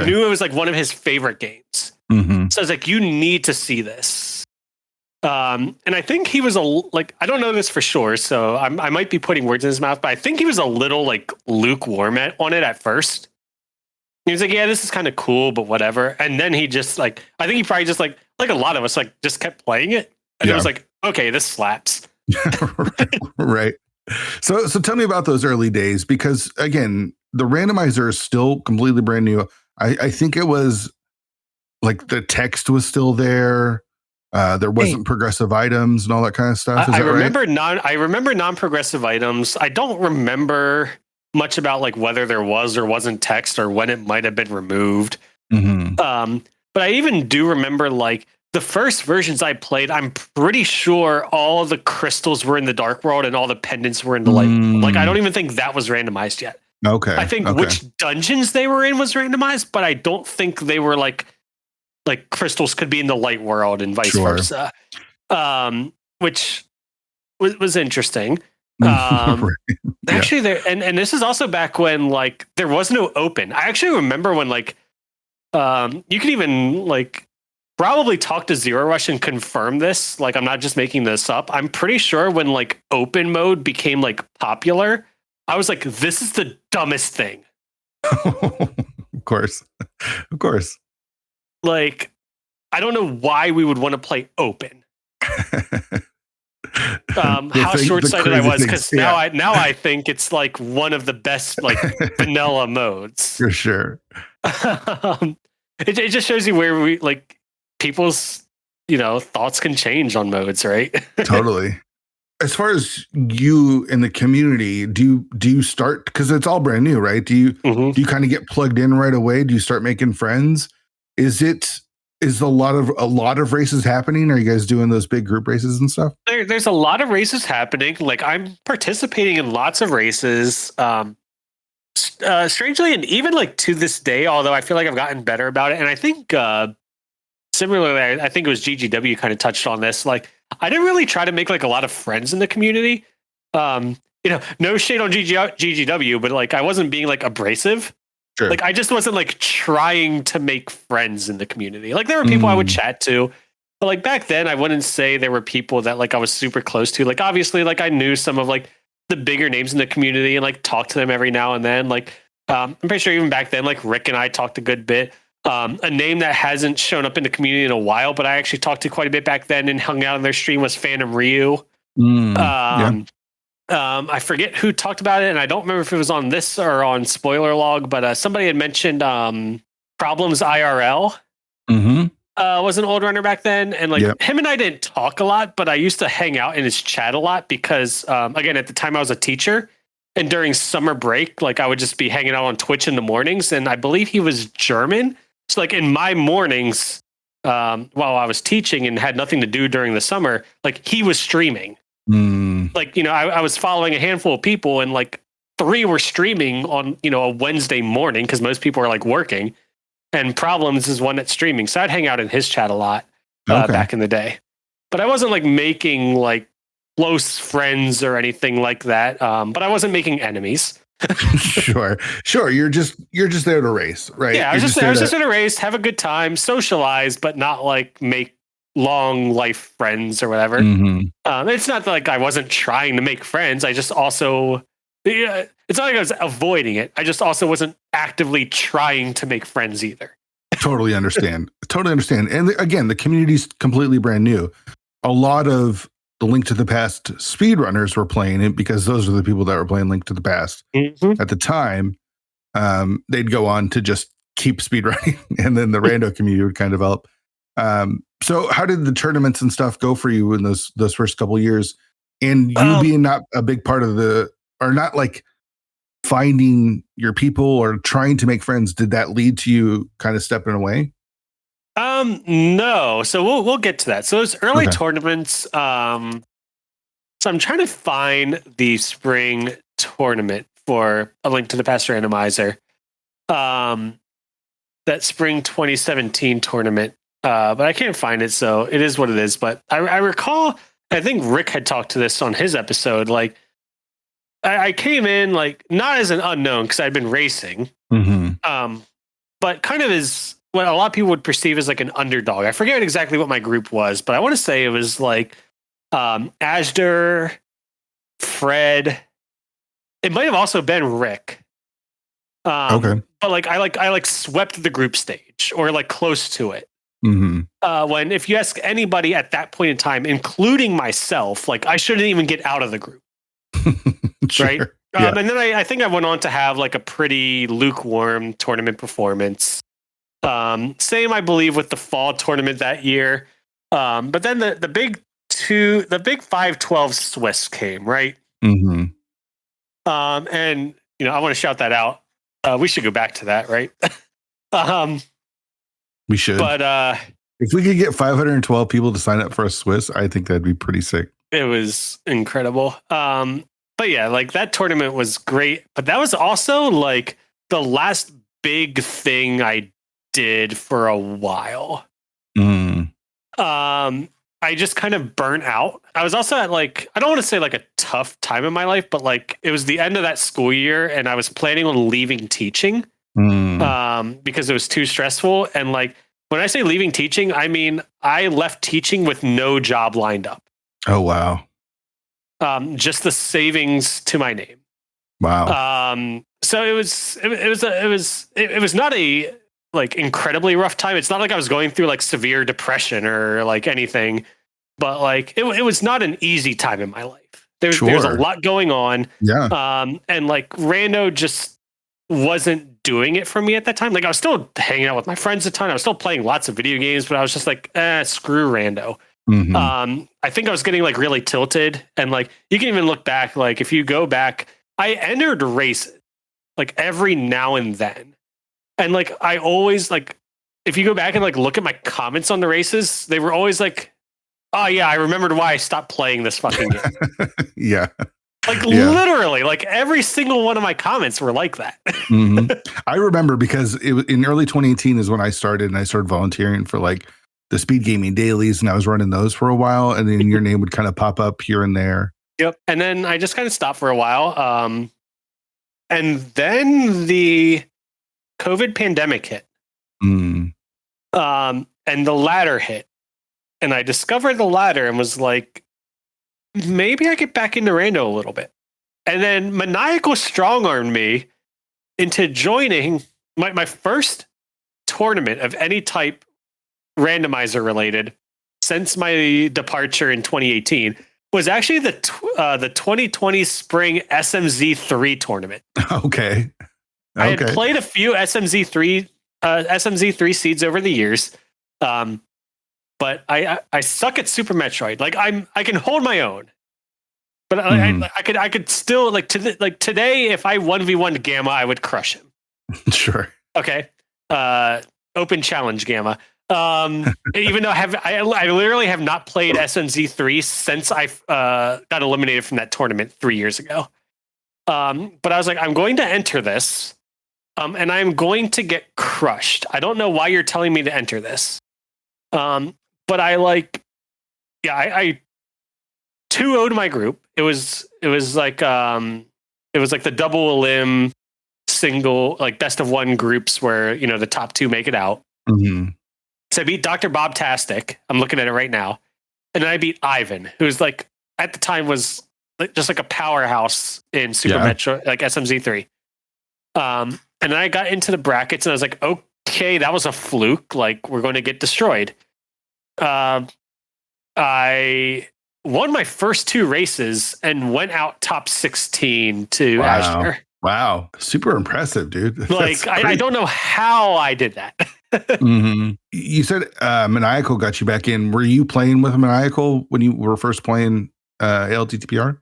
[SPEAKER 2] knew it was like one of his favorite games. So I was like, you need to see this. And I think he was I don't know this for sure, so I might be putting words in his mouth, but I think he was a little like lukewarm on it at first. He was like, yeah, this is kind of cool, but whatever. And then he just I think he probably just like a lot of us, just kept playing it. And it was like, okay, this slaps.
[SPEAKER 1] Right. So tell me about those early days, because again, the randomizer is still completely brand new. I think it was like the text was still there. There wasn't progressive items and all that kind of stuff.
[SPEAKER 2] I remember non-progressive items. I don't remember much about like whether there was or wasn't text or when it might have been removed.
[SPEAKER 1] Mm-hmm.
[SPEAKER 2] But I even do remember like the first versions I played, I'm pretty sure all the crystals were in the dark world and all the pendants were in the light world. Like, I don't even think that was randomized yet.
[SPEAKER 1] Okay.
[SPEAKER 2] I think which dungeons they were in was randomized, but I don't think they were like crystals could be in the light world and vice versa. Which was interesting.
[SPEAKER 1] Right.
[SPEAKER 2] Actually, there and this is also back when like there was no open. I actually remember when like you could even like probably talk to Zero Rush and confirm this. Like, I'm not just making this up. I'm pretty sure when like open mode became like popular, I was like, this is the dumbest thing.
[SPEAKER 1] Of course.
[SPEAKER 2] Like, I don't know why we would want to play open. How short-sighted I was, because now I think it's like one of the best like vanilla modes.
[SPEAKER 1] For sure.
[SPEAKER 2] It just shows you where we like people's thoughts can change on modes, right?
[SPEAKER 1] Totally. As far as you in the community, do you start, because it's all brand new, right? Do you kind of get plugged in right away? Do you start making friends? Is a lot of races happening? Are you guys doing those big group races and stuff?
[SPEAKER 2] There's a lot of races happening. Like, I'm participating in lots of races. Strangely, and even like to this day, although I feel like I've gotten better about it, and I think similarly, I think it was GGW kind of touched on this. Like, I didn't really try to make like a lot of friends in the community. No shade on GGW, but like I wasn't being like abrasive.
[SPEAKER 1] Sure.
[SPEAKER 2] Like, I just wasn't like trying to make friends in the community. Like, there were people I would chat to, but like back then, I wouldn't say there were people that like I was super close to. Like, obviously, like I knew some of like the bigger names in the community and like talked to them every now and then. Like, I'm pretty sure even back then, like Rick and I talked a good bit. A name that hasn't shown up in the community in a while, but I actually talked to quite a bit back then and hung out on their stream was Phantom Ryu. I forget who talked about it, and I don't remember if it was on this or on Spoiler Log, but somebody had mentioned Problems IRL. Was an old runner back then, and like him and I didn't talk a lot, but I used to hang out in his chat a lot because again, at the time I was a teacher, and during summer break, like I would just be hanging out on Twitch in the mornings, and I believe he was German. So like in my mornings, while I was teaching and had nothing to do during the summer, like he was streaming. Like, I was following a handful of people, and like 3 were streaming on, a Wednesday morning because most people are like working, and Problems is one that's streaming. So I'd hang out in his chat a lot back in the day, but I wasn't like making like close friends or anything like that. But I wasn't making enemies.
[SPEAKER 1] Sure. You're just there to race, right?
[SPEAKER 2] Yeah, I was just there to race, have a good time, socialize, but not like make long life friends or whatever. It's not like I wasn't trying to make friends. I just also, it's not like I was avoiding it. I just also wasn't actively trying to make friends either.
[SPEAKER 1] Totally understand. And again, the community's completely brand new. A lot of the Link to the Past speedrunners were playing it because those are the people that were playing Link to the Past at the time. They'd go on to just keep speedrunning, and then the rando community would kind of develop. So how did the tournaments and stuff go for you in those first couple of years? And you being not a big part of or not like finding your people or trying to make friends, did that lead to you kind of stepping away?
[SPEAKER 2] No. So we'll get to that. So those early tournaments, so I'm trying to find the spring tournament for A Link to the Past Randomizer. That spring 2017 tournament. But I can't find it, so it is what it is. But I recall, I think Rick had talked to this on his episode. Like, I came in like not as an unknown because I'd been racing, but kind of as what a lot of people would perceive as like an underdog. I forget exactly what my group was, but I want to say it was like Ashdor, Fred. It might have also been Rick. But like I swept the group stage or like close to it. When if you ask anybody at that point in time, including myself, like I shouldn't even get out of the group.
[SPEAKER 1] Sure.
[SPEAKER 2] right?
[SPEAKER 1] Yeah.
[SPEAKER 2] And then I think I went on to have like a pretty lukewarm tournament performance. Same, I believe, with the fall tournament that year. But then the big 512 Swiss came, right?
[SPEAKER 1] Mm-hmm.
[SPEAKER 2] And I want to shout that out. We should go back to that, right?
[SPEAKER 1] We should.
[SPEAKER 2] But
[SPEAKER 1] if we could get 512 people to sign up for a Swiss, I think that'd be pretty sick.
[SPEAKER 2] It was incredible. But yeah, like that tournament was great. But that was also like the last big thing I did for a while.
[SPEAKER 1] Mm.
[SPEAKER 2] I just kind of burnt out. I was also at like, I don't want to say like a tough time in my life, but like it was the end of that school year and I was planning on leaving teaching because it was too stressful. And like, when I say leaving teaching, I mean, I left teaching with no job lined up.
[SPEAKER 1] Oh, wow.
[SPEAKER 2] Just the savings to my name.
[SPEAKER 1] Wow.
[SPEAKER 2] So it was not a like incredibly rough time. It's not like I was going through like severe depression or like anything, but like it was not an easy time in my life. There was a lot going on.
[SPEAKER 1] Yeah.
[SPEAKER 2] And like Rando just wasn't doing it for me at that time. Like I was still hanging out with my friends a ton. I was still playing lots of video games, but I was just like, screw Rando.
[SPEAKER 1] Mm-hmm.
[SPEAKER 2] I think I was getting like really tilted, and like you can even look back. Like if you go back, I entered races like every now and then, and like I always like if you go back and like look at my comments on the races, they were always like, "Oh yeah, I remembered why I stopped playing this fucking game."
[SPEAKER 1] Yeah,
[SPEAKER 2] like literally, like every single one of my comments were like that.
[SPEAKER 1] Mm-hmm. I remember because it was in early 2018 is when I started, and I started volunteering for like the speed gaming dailies, and I was running those for a while, and then your name would kind of pop up here and there.
[SPEAKER 2] Yep. And then I just kind of stopped for a while. And then the COVID pandemic hit.
[SPEAKER 1] Mm.
[SPEAKER 2] And the ladder hit. And I discovered the ladder and was like, maybe I get back into Rando a little bit. And then Maniacal strong-armed me into joining my first tournament of any type randomizer related since my departure in 2018 was actually the 2020 spring SMZ3 tournament.
[SPEAKER 1] Okay.
[SPEAKER 2] I had played a few SMZ3 seeds over the years, but I suck at Super Metroid. Like I can hold my own, but I could still like today if I 1v1 Gamma I would crush him.
[SPEAKER 1] Sure.
[SPEAKER 2] Okay. Open challenge Gamma. Even though I literally have not played SMZ3 since I got eliminated from that tournament 3 years ago. But I was like, I'm going to enter this, and I'm going to get crushed. I don't know why you're telling me to enter this. But I 2-0'd my group. It was like the double elim single, like best of one groups where, the top two make it out.
[SPEAKER 1] Mm-hmm.
[SPEAKER 2] So I beat Dr. Bob-tastic. I'm looking at it right now. And then I beat Ivan, who's like, at the time was just like a powerhouse in Super Metro, like SMZ3. And then I got into the brackets and I was like, okay, that was a fluke. Like we're going to get destroyed. I won my first 2 races and went out top 16 to Azure.
[SPEAKER 1] Wow. Super impressive, dude.
[SPEAKER 2] Like, I don't know how I did that.
[SPEAKER 1] Mm-hmm. You said Maniacal got you back in. Were you playing with Maniacal when you were first playing ALTTPR?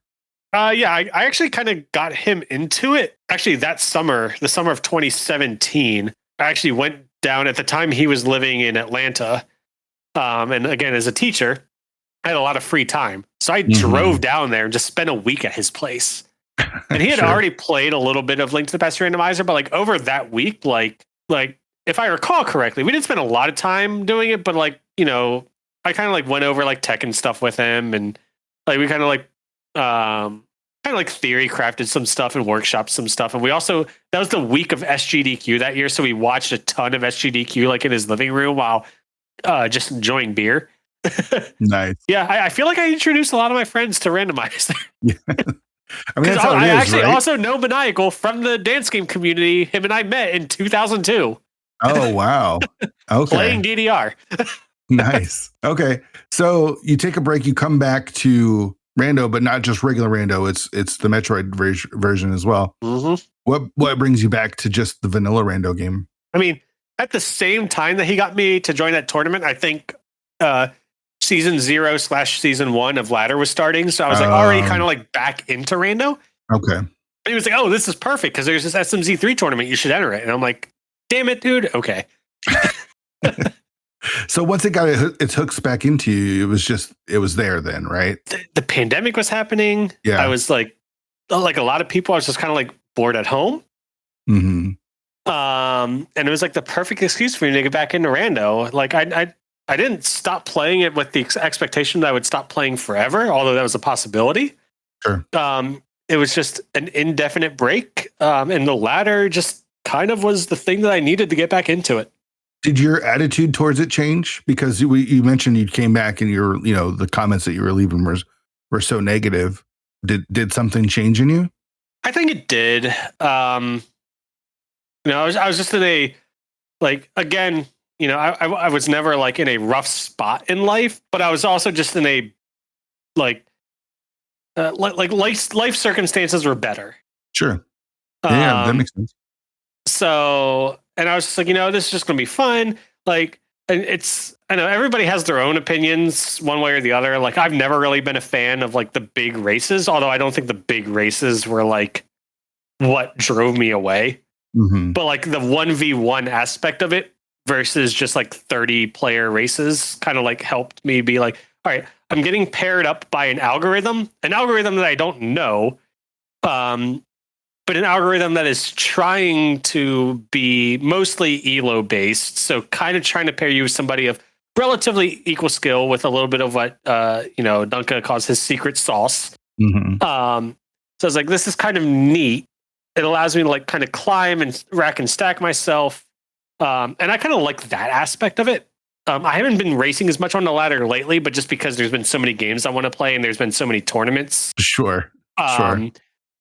[SPEAKER 2] Yeah, I actually kind of got him into it. Actually, that summer, the summer of 2017, I actually went down. At the time, he was living in Atlanta. And again, as a teacher, I had a lot of free time. So I drove down there and just spent a week at his place. And he had already played a little bit of Link to the Past Randomizer, but like over that week, like if I recall correctly, we didn't spend a lot of time doing it, but like, I kind of like went over like tech and stuff with him, and like we kind of like theory crafted some stuff and workshopped some stuff. And we also, that was the week of SGDQ that year, so we watched a ton of SGDQ like in his living room while just enjoying beer.
[SPEAKER 1] Nice.
[SPEAKER 2] Yeah, I feel like I introduced a lot of my friends to Randomizer.
[SPEAKER 1] Yeah. I mean,
[SPEAKER 2] I actually also know Maniacal from the dance game community. Him and I met in 2002.
[SPEAKER 1] Oh, wow. Okay.
[SPEAKER 2] Playing DDR.
[SPEAKER 1] Nice. Okay. So you take a break, you come back to Rando, but not just regular Rando. It's the Metroid version as well.
[SPEAKER 2] Mm-hmm.
[SPEAKER 1] What brings you back to just the vanilla Rando game?
[SPEAKER 2] I mean, at the same time that he got me to join that tournament, I think season 0/season 1 of Ladder was starting. So I was like already kind of like back into Rando.
[SPEAKER 1] Okay.
[SPEAKER 2] And he was like, oh, this is perfect because there's this SMZ3 tournament. You should enter it. And I'm like, damn it, dude. Okay.
[SPEAKER 1] So once it got its hooks back into you, it was there then, right?
[SPEAKER 2] The pandemic was happening.
[SPEAKER 1] Yeah.
[SPEAKER 2] I was like a lot of people, I was just kind of like bored at home.
[SPEAKER 1] Mm-hmm.
[SPEAKER 2] And it was like the perfect excuse for me to get back into Rando. Like I didn't stop playing it with the expectation that I would stop playing forever, although that was a possibility.
[SPEAKER 1] Sure.
[SPEAKER 2] It was just an indefinite break. And the Ladder just kind of was the thing that I needed to get back into it.
[SPEAKER 1] Did your attitude towards it change? Because you mentioned you came back and the comments that you were leaving were so negative. Did something change in you?
[SPEAKER 2] I think it did. I was just in a, like, again, I was never like in a rough spot in life, but I was also just in a like life circumstances were better.
[SPEAKER 1] Sure. Yeah, that makes sense.
[SPEAKER 2] So, and I was just like, this is just going to be fun. Like, and I know everybody has their own opinions one way or the other. Like, I've never really been a fan of like the big races, although I don't think the big races were like what drove me away.
[SPEAKER 1] Mm-hmm.
[SPEAKER 2] But like the 1v1 aspect of it versus just like 30 player races kind of like helped me be like, all right, I'm getting paired up by an algorithm that I don't know. But an algorithm that is trying to be mostly ELO based. So kind of trying to pair you with somebody of relatively equal skill with a little bit of what, Dunka calls his secret sauce.
[SPEAKER 1] Mm-hmm.
[SPEAKER 2] So I was like, this is kind of neat. It allows me to like kind of climb and rack and stack myself. And I kind of like that aspect of it. I haven't been racing as much on the ladder lately, but just because there's been so many games I want to play and there's been so many tournaments.
[SPEAKER 1] Sure.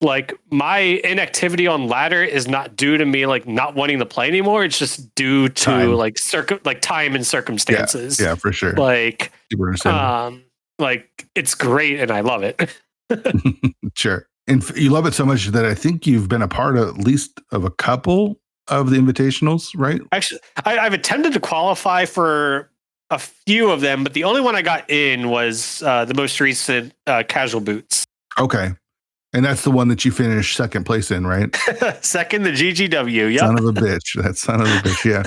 [SPEAKER 2] Like my inactivity on ladder is not due to me like not wanting to play anymore. It's just due to time and circumstances.
[SPEAKER 1] Yeah, for sure.
[SPEAKER 2] Like it's great and I love it.
[SPEAKER 1] Sure. And you love it so much that I think you've been a part of at least of a couple of the invitationals, right?
[SPEAKER 2] Actually, I've attempted to qualify for a few of them, but the only one I got in was the most recent Casual Boots.
[SPEAKER 1] Okay. And that's the one that you finished second place in, right?
[SPEAKER 2] Second, the GGW. Yep.
[SPEAKER 1] Son of a bitch. That son of a bitch. Yeah.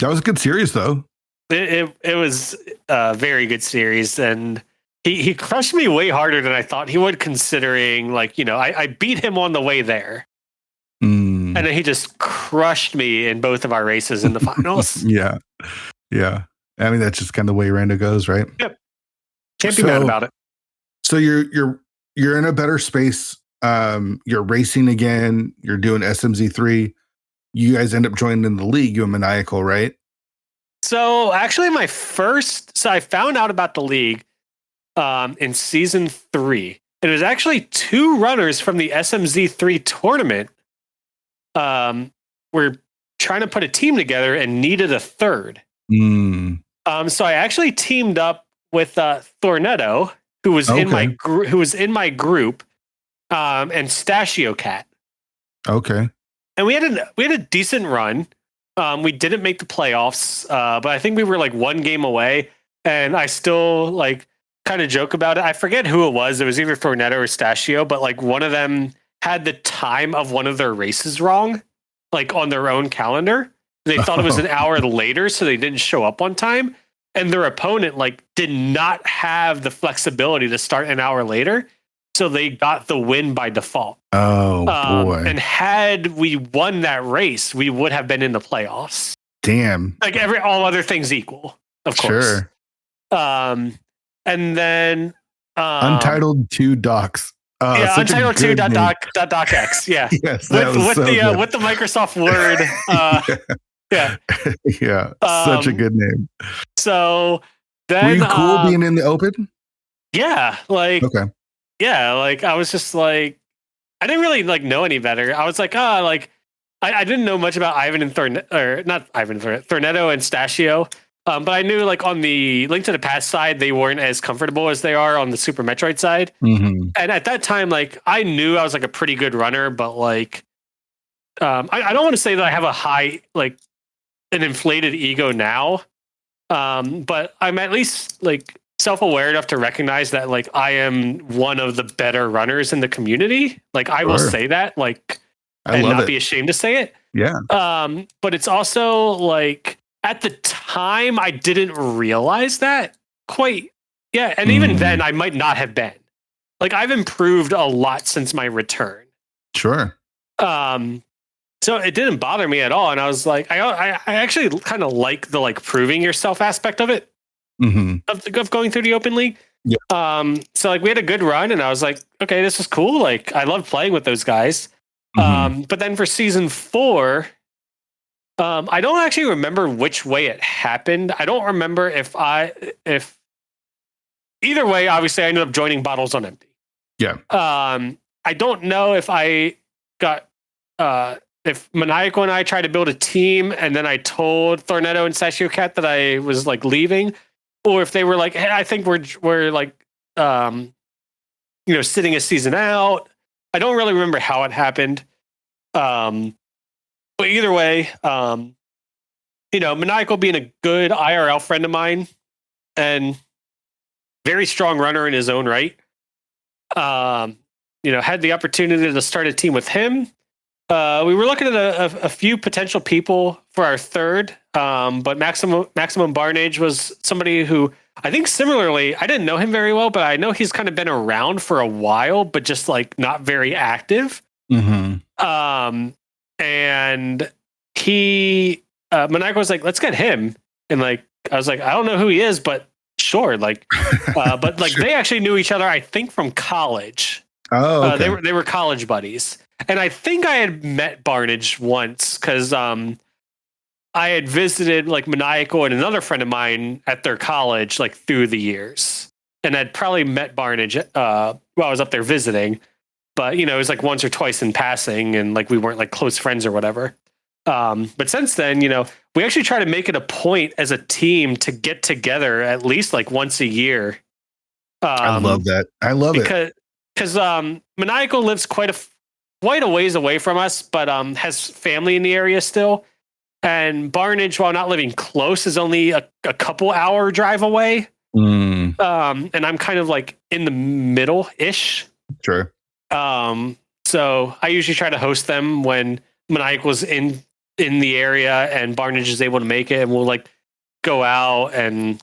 [SPEAKER 1] That was a good series, though.
[SPEAKER 2] It was a very good series. And he crushed me way harder than I thought he would, considering, I beat him on the way there.
[SPEAKER 1] Mm.
[SPEAKER 2] And then he just crushed me in both of our races in the finals.
[SPEAKER 1] Yeah. Yeah. I mean, that's just kind of the way Rando goes, right?
[SPEAKER 2] Yep. Can't be mad about it.
[SPEAKER 1] So you're in a better space. You're racing again. You're doing SMZ3. You guys end up joining the league. You and Maniacal, right?
[SPEAKER 2] So actually, I found out about the league in season 3. It was actually 2 runners from the SMZ3 tournament. Were trying to put a team together and needed a third.
[SPEAKER 1] Mm.
[SPEAKER 2] So I actually teamed up with Thornetto, who was in my group, and Stashio Cat.
[SPEAKER 1] Okay.
[SPEAKER 2] And we had a decent run. We didn't make the playoffs, but I think we were like 1 game away. And I still like kind of joke about it. I forget who it was. It was either Thornetto or Stashio, but like one of them had the time of one of their races wrong, like on their own calendar. They thought it was an hour later, so they didn't show up on time. And their opponent did not have the flexibility to start an hour later. So they got the win by default.
[SPEAKER 1] Oh, boy.
[SPEAKER 2] And had we won that race, we would have been in the playoffs.
[SPEAKER 1] Damn.
[SPEAKER 2] Like all other things equal, of course.
[SPEAKER 1] Sure.
[SPEAKER 2] And then
[SPEAKER 1] Untitled 2 Docs.
[SPEAKER 2] Untitled 2.docx. Yeah.
[SPEAKER 1] Yes.
[SPEAKER 2] With the Microsoft Word. Yeah.
[SPEAKER 1] Yeah. Such a good name.
[SPEAKER 2] So then,
[SPEAKER 1] were you cool being in the open?
[SPEAKER 2] Yeah.
[SPEAKER 1] Okay.
[SPEAKER 2] Yeah. I was just I didn't really know any better. I was I didn't know much about Ivan and Thornetto and Stashio. But I knew like on the Link to the Past side, they weren't as comfortable as they are on the Super Metroid side.
[SPEAKER 1] Mm-hmm.
[SPEAKER 2] And at that time, like I knew I was like a pretty good runner, but like I don't want to say that I have a high, like an inflated ego now. But I'm at least like self-aware enough to recognize that like I am one of the better runners in the community. Like I will say that, like, and not be ashamed to say it.
[SPEAKER 1] Yeah.
[SPEAKER 2] But it's also like at the time I didn't realize that quite. Yeah. And even then I might not have been. Like I've improved a lot since my return.
[SPEAKER 1] Sure.
[SPEAKER 2] So it didn't bother me at all. And I was like, I actually kind of like the like proving yourself aspect of it, of going through the open league.
[SPEAKER 1] Yeah.
[SPEAKER 2] So like we had a good run and I was like, okay, this is cool. Like I love playing with those guys. But then for season 4, I don't actually remember which way it happened. I don't remember if either way, obviously I ended up joining Bottles on Empty.
[SPEAKER 1] Yeah.
[SPEAKER 2] I don't know if I got, if Maniacal and I tried to build a team and then I told Thornetto and Sashio Cat that I was like leaving, or if they were like, hey, I think we're like, sitting a season out. I don't really remember how it happened. But either way, Maniacal being a good IRL friend of mine and very strong runner in his own right, had the opportunity to start a team with him. We were looking at a few potential people for our third, but Maximum Barnage was somebody who I think similarly, I didn't know him very well, but I know he's kind of been around for a while, but just like not very active. And he, Maniacal was like, let's get him. And like, I was like, I don't know who he is, but sure. Like, but like they actually knew each other, I think from college.
[SPEAKER 1] Oh, okay.
[SPEAKER 2] They were college buddies. And I think I had met Barnage once because I had visited like Maniacal and another friend of mine at their college like through the years, and I'd probably met Barnage while I was up there visiting. But it was like once or twice in passing, and like we weren't like close friends or whatever. But since then, we actually try to make it a point as a team to get together at least like once a year.
[SPEAKER 1] I love that. I love it
[SPEAKER 2] because Maniacal lives quite a ways away from us, but has family in the area still. And Barnage, while not living close, is only a couple hour drive away. And I'm kind of like in the middle-ish.
[SPEAKER 1] Sure.
[SPEAKER 2] So I usually try to host them when Maniacal's in the area and Barnage is able to make it, and we'll like go out and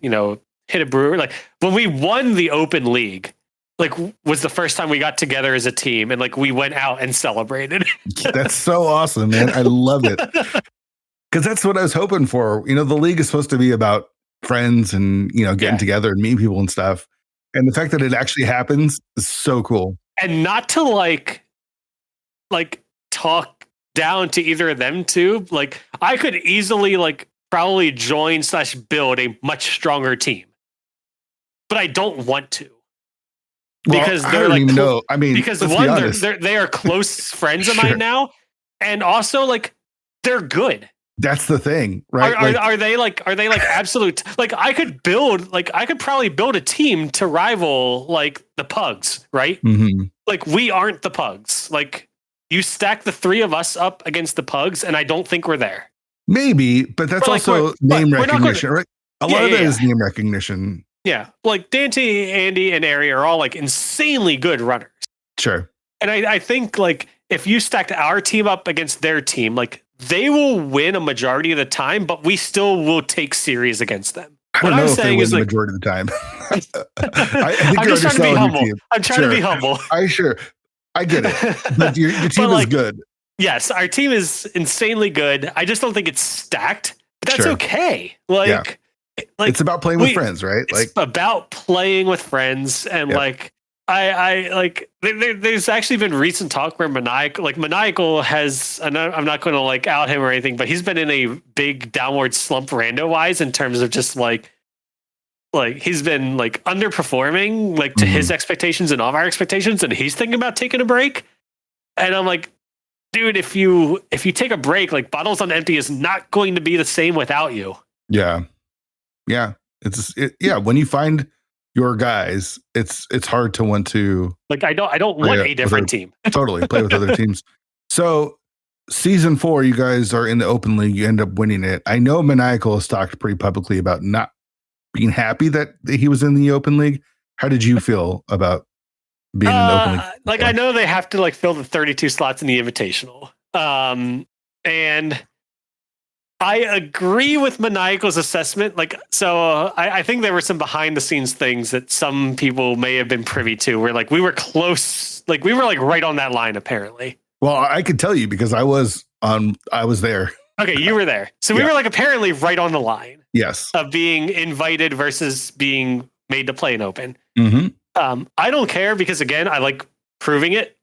[SPEAKER 2] hit a brewery. Like when we won the open league, like was the first time we got together as a team, and like we went out and celebrated.
[SPEAKER 1] That's so awesome, man. I love it. Because that's what I was hoping for. The league is supposed to be about friends and, getting together and meeting people and stuff. And the fact that it actually happens is so cool.
[SPEAKER 2] And not to like talk down to either of them too. Like I could easily like probably join/build a much stronger team, but I don't want to. Because
[SPEAKER 1] they're like, no, I mean,
[SPEAKER 2] because one, they are close friends of mine now, and also like they're good.
[SPEAKER 1] That's the thing, right?
[SPEAKER 2] Are they like absolute? Like I could probably build a team to rival like the Pugs, right? Like we aren't the Pugs. Like you stack the three of us up against the Pugs, and I don't think we're there.
[SPEAKER 1] Maybe, but that's also name recognition, right? A lot of it is name recognition.
[SPEAKER 2] Yeah, like Dante, Andy, and Ari are all like insanely good runners.
[SPEAKER 1] Sure.
[SPEAKER 2] And I think like if you stacked our team up against their team, like they will win a majority of the time, but we still will take series against them. What I'm saying is like
[SPEAKER 1] majority of the time.
[SPEAKER 2] I'm just trying to be humble. I'm trying to be humble.
[SPEAKER 1] I get it. But your team is good.
[SPEAKER 2] Yes, our team is insanely good. I just don't think it's stacked. But that's okay. Like
[SPEAKER 1] it's about playing with friends, right?
[SPEAKER 2] It's about playing with friends, and like I like there's actually been recent talk where Maniacal has, and I'm not going to like out him or anything, but he's been in a big downward slump rando wise in terms of just like he's been like underperforming like to his expectations and all of our expectations, and he's thinking about taking a break. And I'm like, dude, if you take a break, like Bottles on Empty is not going to be the same without you.
[SPEAKER 1] Yeah. Yeah. When you find your guys, it's hard to want to
[SPEAKER 2] like I don't want a different team.
[SPEAKER 1] Totally play with other teams. So season 4, you guys are in the open league, you end up winning it. I know Maniacal has talked pretty publicly about not being happy that he was in the open league. How did you feel about being in the open league?
[SPEAKER 2] Like I know they have to like fill the 32 slots in the invitational. And I agree with Maniacal's assessment. Like, so I think there were some behind the scenes things that some people may have been privy to where like we were close, like we were like right on that line, apparently.
[SPEAKER 1] Well, I could tell you because I was there.
[SPEAKER 2] Okay. You were there. So we were like apparently right on the line.
[SPEAKER 1] Yes.
[SPEAKER 2] Of being invited versus being made to play an open.
[SPEAKER 1] Mm-hmm.
[SPEAKER 2] I don't care because again, I like proving it.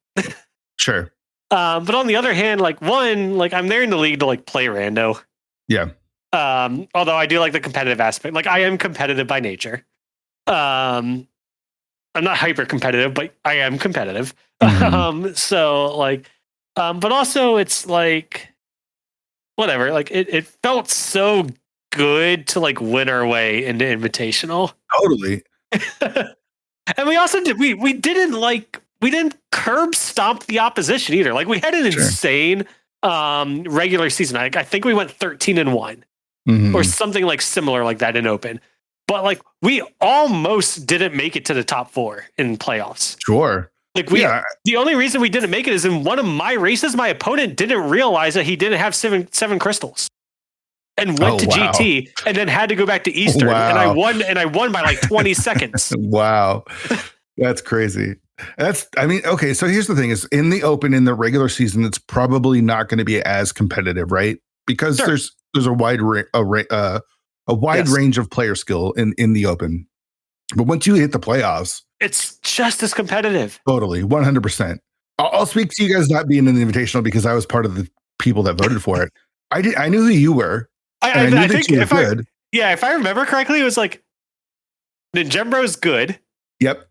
[SPEAKER 1] Sure.
[SPEAKER 2] But on the other hand, like I'm there in the league to like play rando.
[SPEAKER 1] Yeah.
[SPEAKER 2] Although I do like the competitive aspect. Like I am competitive by nature. I'm not hyper competitive, but I am competitive.
[SPEAKER 1] Mm-hmm.
[SPEAKER 2] So like, but also it's like, whatever. Like it felt so good to like win our way into Invitational.
[SPEAKER 1] Totally.
[SPEAKER 2] And we also did, we didn't curb stomp the opposition either. Like we had an insane regular season. I think we went 13-1 or something like similar like that in open. But like we almost didn't make it to the top 4 in playoffs.
[SPEAKER 1] Sure.
[SPEAKER 2] Like the only reason we didn't make it is in one of my races, my opponent didn't realize that he didn't have seven crystals and went to GT and then had to go back to Eastern.
[SPEAKER 1] Wow.
[SPEAKER 2] And I won by like 20 seconds.
[SPEAKER 1] Wow. That's crazy. Okay. So here's the thing is in the open, in the regular season, it's probably not going to be as competitive, right? Because there's a wide range of player skill in the open. But once you hit the playoffs,
[SPEAKER 2] it's just as competitive.
[SPEAKER 1] Totally. 100%. I'll speak to you guys not being in the invitational because I was part of the people that voted for it. I knew who you were. I think
[SPEAKER 2] if I remember correctly, it was like Ninjembro is good.
[SPEAKER 1] Yep.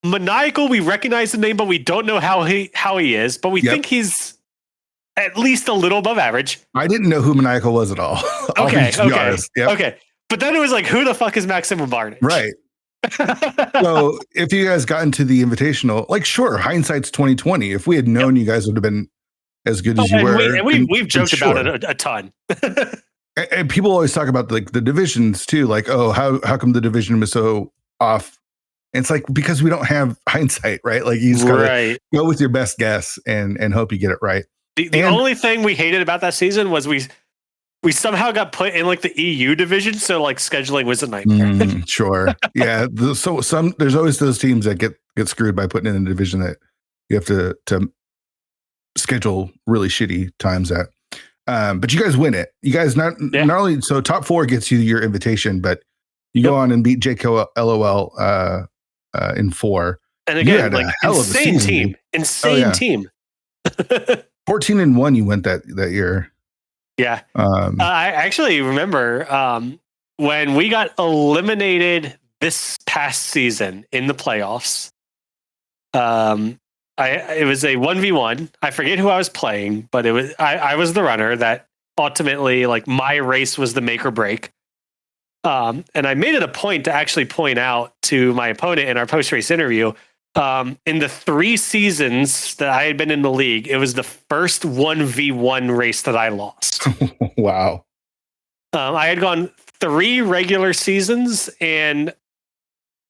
[SPEAKER 2] Maniacal, we recognize the name, but we don't know how he is, but we think he's at least a little above average.
[SPEAKER 1] I didn't know who Maniacal was at all.
[SPEAKER 2] Okay. Yep. Okay. But then it was like, who the fuck is Maximum Barnage?
[SPEAKER 1] Right. So if you guys got into the invitational, like, sure, hindsight's 2020. If we had known you guys would have been as good as you were.
[SPEAKER 2] We've joked about it a ton.
[SPEAKER 1] And people always talk about like the divisions too. Like, oh, how come the division was so off? And it's like, because we don't have hindsight, right? Like you just gotta go with your best guess and hope you get it right.
[SPEAKER 2] The only thing we hated about that season was we somehow got put in like the EU division, so like scheduling was a nightmare.
[SPEAKER 1] Sure, yeah. There's always those teams that get screwed by putting in a division that you have to schedule really shitty times at. But you guys win it. You guys not only so top 4 gets you your invitation, but you go on and beat JK LOL in 4.
[SPEAKER 2] And again, like insane team.
[SPEAKER 1] 14-1 you went that year.
[SPEAKER 2] Yeah. I actually remember when we got eliminated this past season in the playoffs. It was a 1v1. I forget who I was playing, but I was the runner that ultimately, like, my race was the make or break. And I made it a point to actually point out to my opponent in our post-race interview, in the 3 seasons that I had been in the league, it was the first 1v1 race that I lost.
[SPEAKER 1] Wow.
[SPEAKER 2] I had gone 3 regular seasons and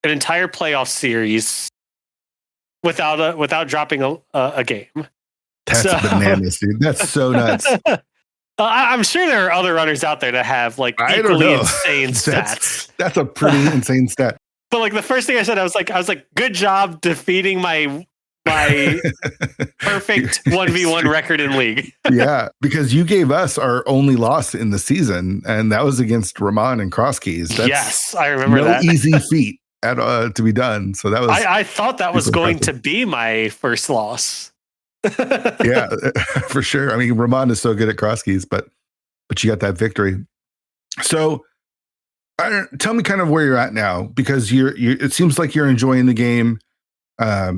[SPEAKER 2] an entire playoff series without dropping a game.
[SPEAKER 1] That's bananas, dude. That's so nuts.
[SPEAKER 2] I'm sure there are other runners out there that have like equally insane stats.
[SPEAKER 1] That's a pretty insane stat.
[SPEAKER 2] But like the first thing I said, I was like, good job defeating my perfect 1v1 record in league.
[SPEAKER 1] Yeah, because you gave us our only loss in the season, and that was against Rahman and Crosskeys.
[SPEAKER 2] Yes, I remember that.
[SPEAKER 1] Easy feat to be done. So that was.
[SPEAKER 2] I thought that was going to be my first loss.
[SPEAKER 1] Yeah, for sure. I mean, Rahman is so good at Crosskeys, but you got that victory. So. Tell me kind of where you're at now, because it seems like you're enjoying the game.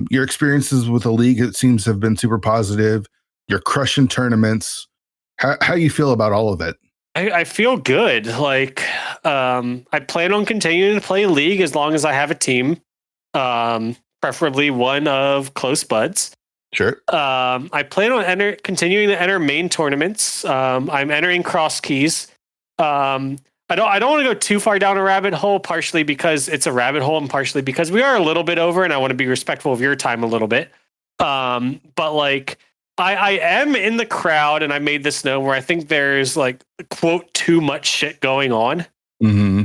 [SPEAKER 1] Your experiences with the league, it seems, have been super positive. You're crushing tournaments. How you feel about all of it?
[SPEAKER 2] I feel good. Like, I plan on continuing to play League as long as I have a team, preferably one of close buds.
[SPEAKER 1] Sure.
[SPEAKER 2] I plan on continuing to enter main tournaments. I'm entering cross keys. I don't want to go too far down a rabbit hole, partially because it's a rabbit hole and partially because we are a little bit over and I want to be respectful of your time a little bit. But like I am in the crowd and I made this note where I think there's like quote too much shit going on.
[SPEAKER 1] Mm-hmm.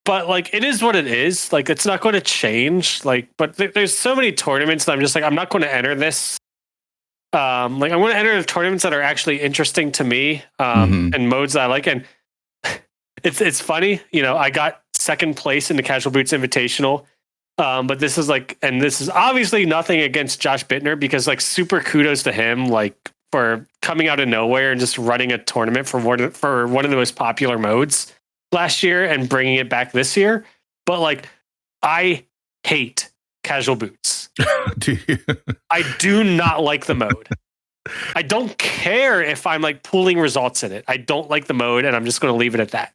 [SPEAKER 2] But like it is what it is. Like it's not going to change. Like, but there's so many tournaments that I'm just like, I'm not going to enter this. Like I'm going to enter the tournaments that are actually interesting to me, and modes that I like. And it's funny, you know, I got second place in the Casual Boots Invitational. But this is like, and this is obviously nothing against Josh Bittner because like super kudos to him, like for coming out of nowhere and just running a tournament for one of the most popular modes last year and bringing it back this year. But like, I hate Casual Boots.
[SPEAKER 1] Do you?
[SPEAKER 2] I do not like the mode. I don't care if I'm like pulling results in it. I don't like the mode, and I'm just going to leave it at that.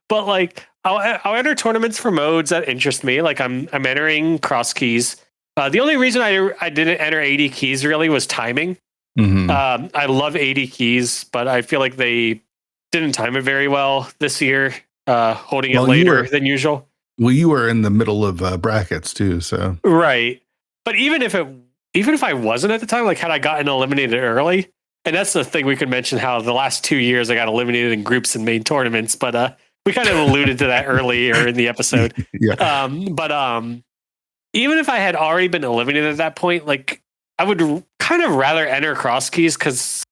[SPEAKER 2] But like, I'll enter tournaments for modes that interest me. Like I'm entering cross keys. The only reason I didn't enter 80 keys really was timing. I love 80 keys, but I feel like they didn't time it very well this year, holding it later than usual.
[SPEAKER 1] Well, you were in the middle of brackets too, so
[SPEAKER 2] right. But even if I wasn't at the time, like had I gotten eliminated early, and that's the thing we could mention how the last 2 years I got eliminated in groups and main tournaments, but we kind of alluded to that earlier in the episode.
[SPEAKER 1] Yeah.
[SPEAKER 2] But even if I had already been eliminated at that point, like I would kind of rather enter cross keys because,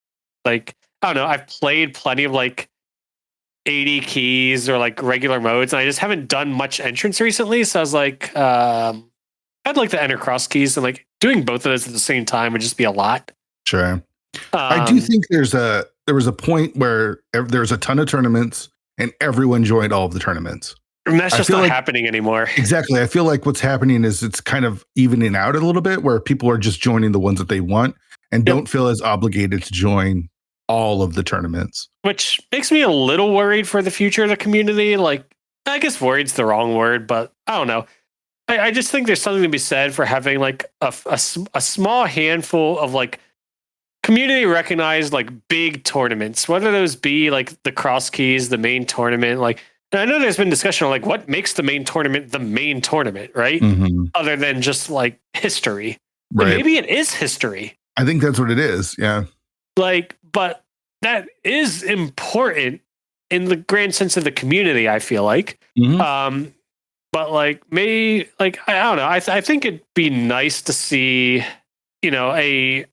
[SPEAKER 2] like, I don't know, I've played plenty of like 80 keys or like regular modes, and I just haven't done much entrance recently. So I was like, I'd like to enter cross keys, and like doing both of those at the same time would just be a lot.
[SPEAKER 1] Sure. I do think there was a point where there's a ton of tournaments and everyone joined all of the tournaments.
[SPEAKER 2] And that's just not happening anymore.
[SPEAKER 1] Exactly. I feel like what's happening is it's kind of evening out a little bit where people are just joining the ones that they want and don't feel as obligated to join all of the tournaments. Which
[SPEAKER 2] makes me a little worried for the future of the community. Like, I guess worried's the wrong word, but I don't know. I just think there's something to be said for having like a small handful of like community recognized like big tournaments, whether those be like the cross keys, the main tournament. Like, and I know there's been discussion on like what makes the main tournament, right? Other than just like history. Right. But maybe it is history.
[SPEAKER 1] I think that's what it is. Yeah.
[SPEAKER 2] Like, but that is important in the grand sense of the community, I feel like. But like, maybe like, I don't know. I think it'd be nice to see, you know, a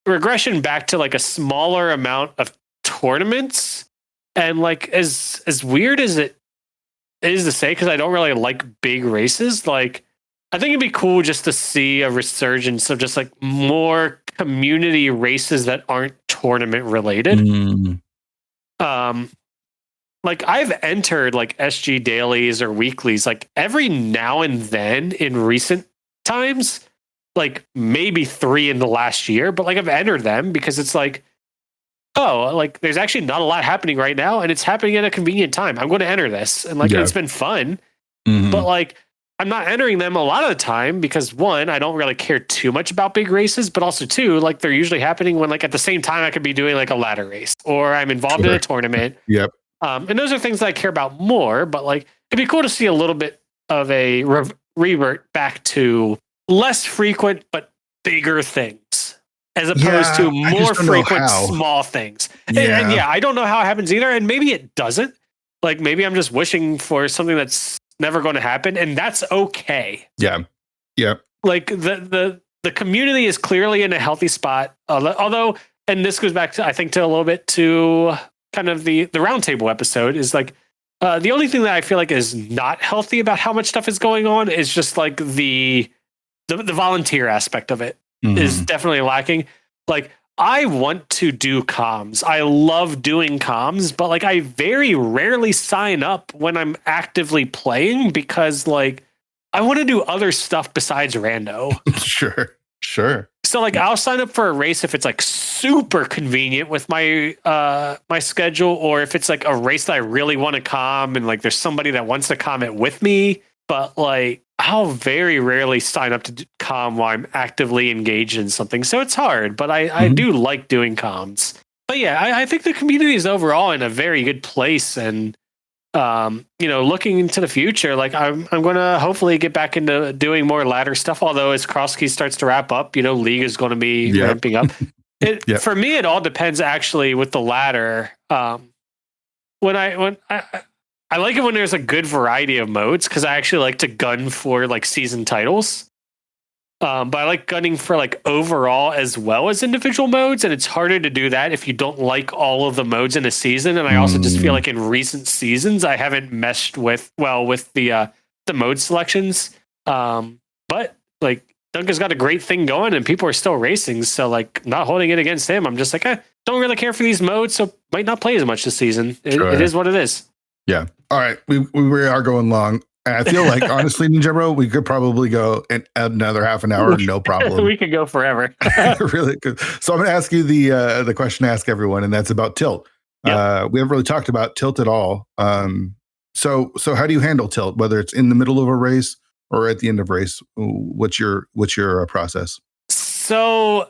[SPEAKER 2] regression back to like a smaller amount of tournaments. And like, as weird as it is to say, because I don't really like big races, like I think it'd be cool just to see a resurgence of just like more community races that aren't tournament related. Like I've entered like SG dailies or weeklies like every now and then in recent times, like maybe 3 in the last year, but like I've entered them because it's like, oh, like there's actually not a lot happening right now and it's happening at a convenient time. I'm going to enter this. And like, it's been fun, but like, I'm not entering them a lot of the time because 1, I don't really care too much about big races, but also 2, like they're usually happening when like at the same time I could be doing like a ladder race or I'm involved in a tournament. And those are things that I care about more, but like, it'd be cool to see a little bit of a revert back to less frequent, but bigger things as opposed to more frequent, small things. And I don't know how it happens either. And maybe it doesn't. Like, maybe I'm just wishing for something that's never going to happen. And that's okay.
[SPEAKER 1] Yeah.
[SPEAKER 2] Like the community is clearly in a healthy spot. Although, and this goes back to, I think, to a little bit to kind of the roundtable episode is like, the only thing that I feel like is not healthy about how much stuff is going on is just like the volunteer aspect of it is definitely lacking. Like I want to do comms. I love doing comms, but like I very rarely sign up when I'm actively playing because like I want to do other stuff besides rando.
[SPEAKER 1] Sure.
[SPEAKER 2] So like I'll sign up for a race if it's like super convenient with my my schedule, or if it's like a race that I really want to comm and like there's somebody that wants to comm it with me. But like I'll very rarely sign up to comm while I'm actively engaged in something. So it's hard, but I do like doing comms. But yeah, I think the community is overall in a very good place, and you know, looking into the future, like I'm going to hopefully get back into doing more ladder stuff. Although as Cross-Key starts to wrap up, you know, League is going to be ramping up. For me, it all depends actually with the ladder. When I like it when there's a good variety of modes, because I actually like to gun for like season titles. But I like gunning for like overall as well as individual modes, and it's harder to do that if you don't like all of the modes in a season. And I also just feel like in recent seasons I haven't meshed with the mode selections. But like Duncan's got a great thing going, and people are still racing, so like not holding it against him. I'm just like, don't really care for these modes, so might not play as much this season. It is what it is.
[SPEAKER 1] Yeah. All right, we are going long. And I feel like, honestly, Ninjembro, we could probably go another half an hour, no problem.
[SPEAKER 2] We could go forever.
[SPEAKER 1] Really good. So I'm going to ask you the question I ask everyone, and that's about tilt. Yep. We haven't really talked about tilt at all. So how do you handle tilt, whether it's in the middle of a race or at the end of a race? What's your process?
[SPEAKER 2] So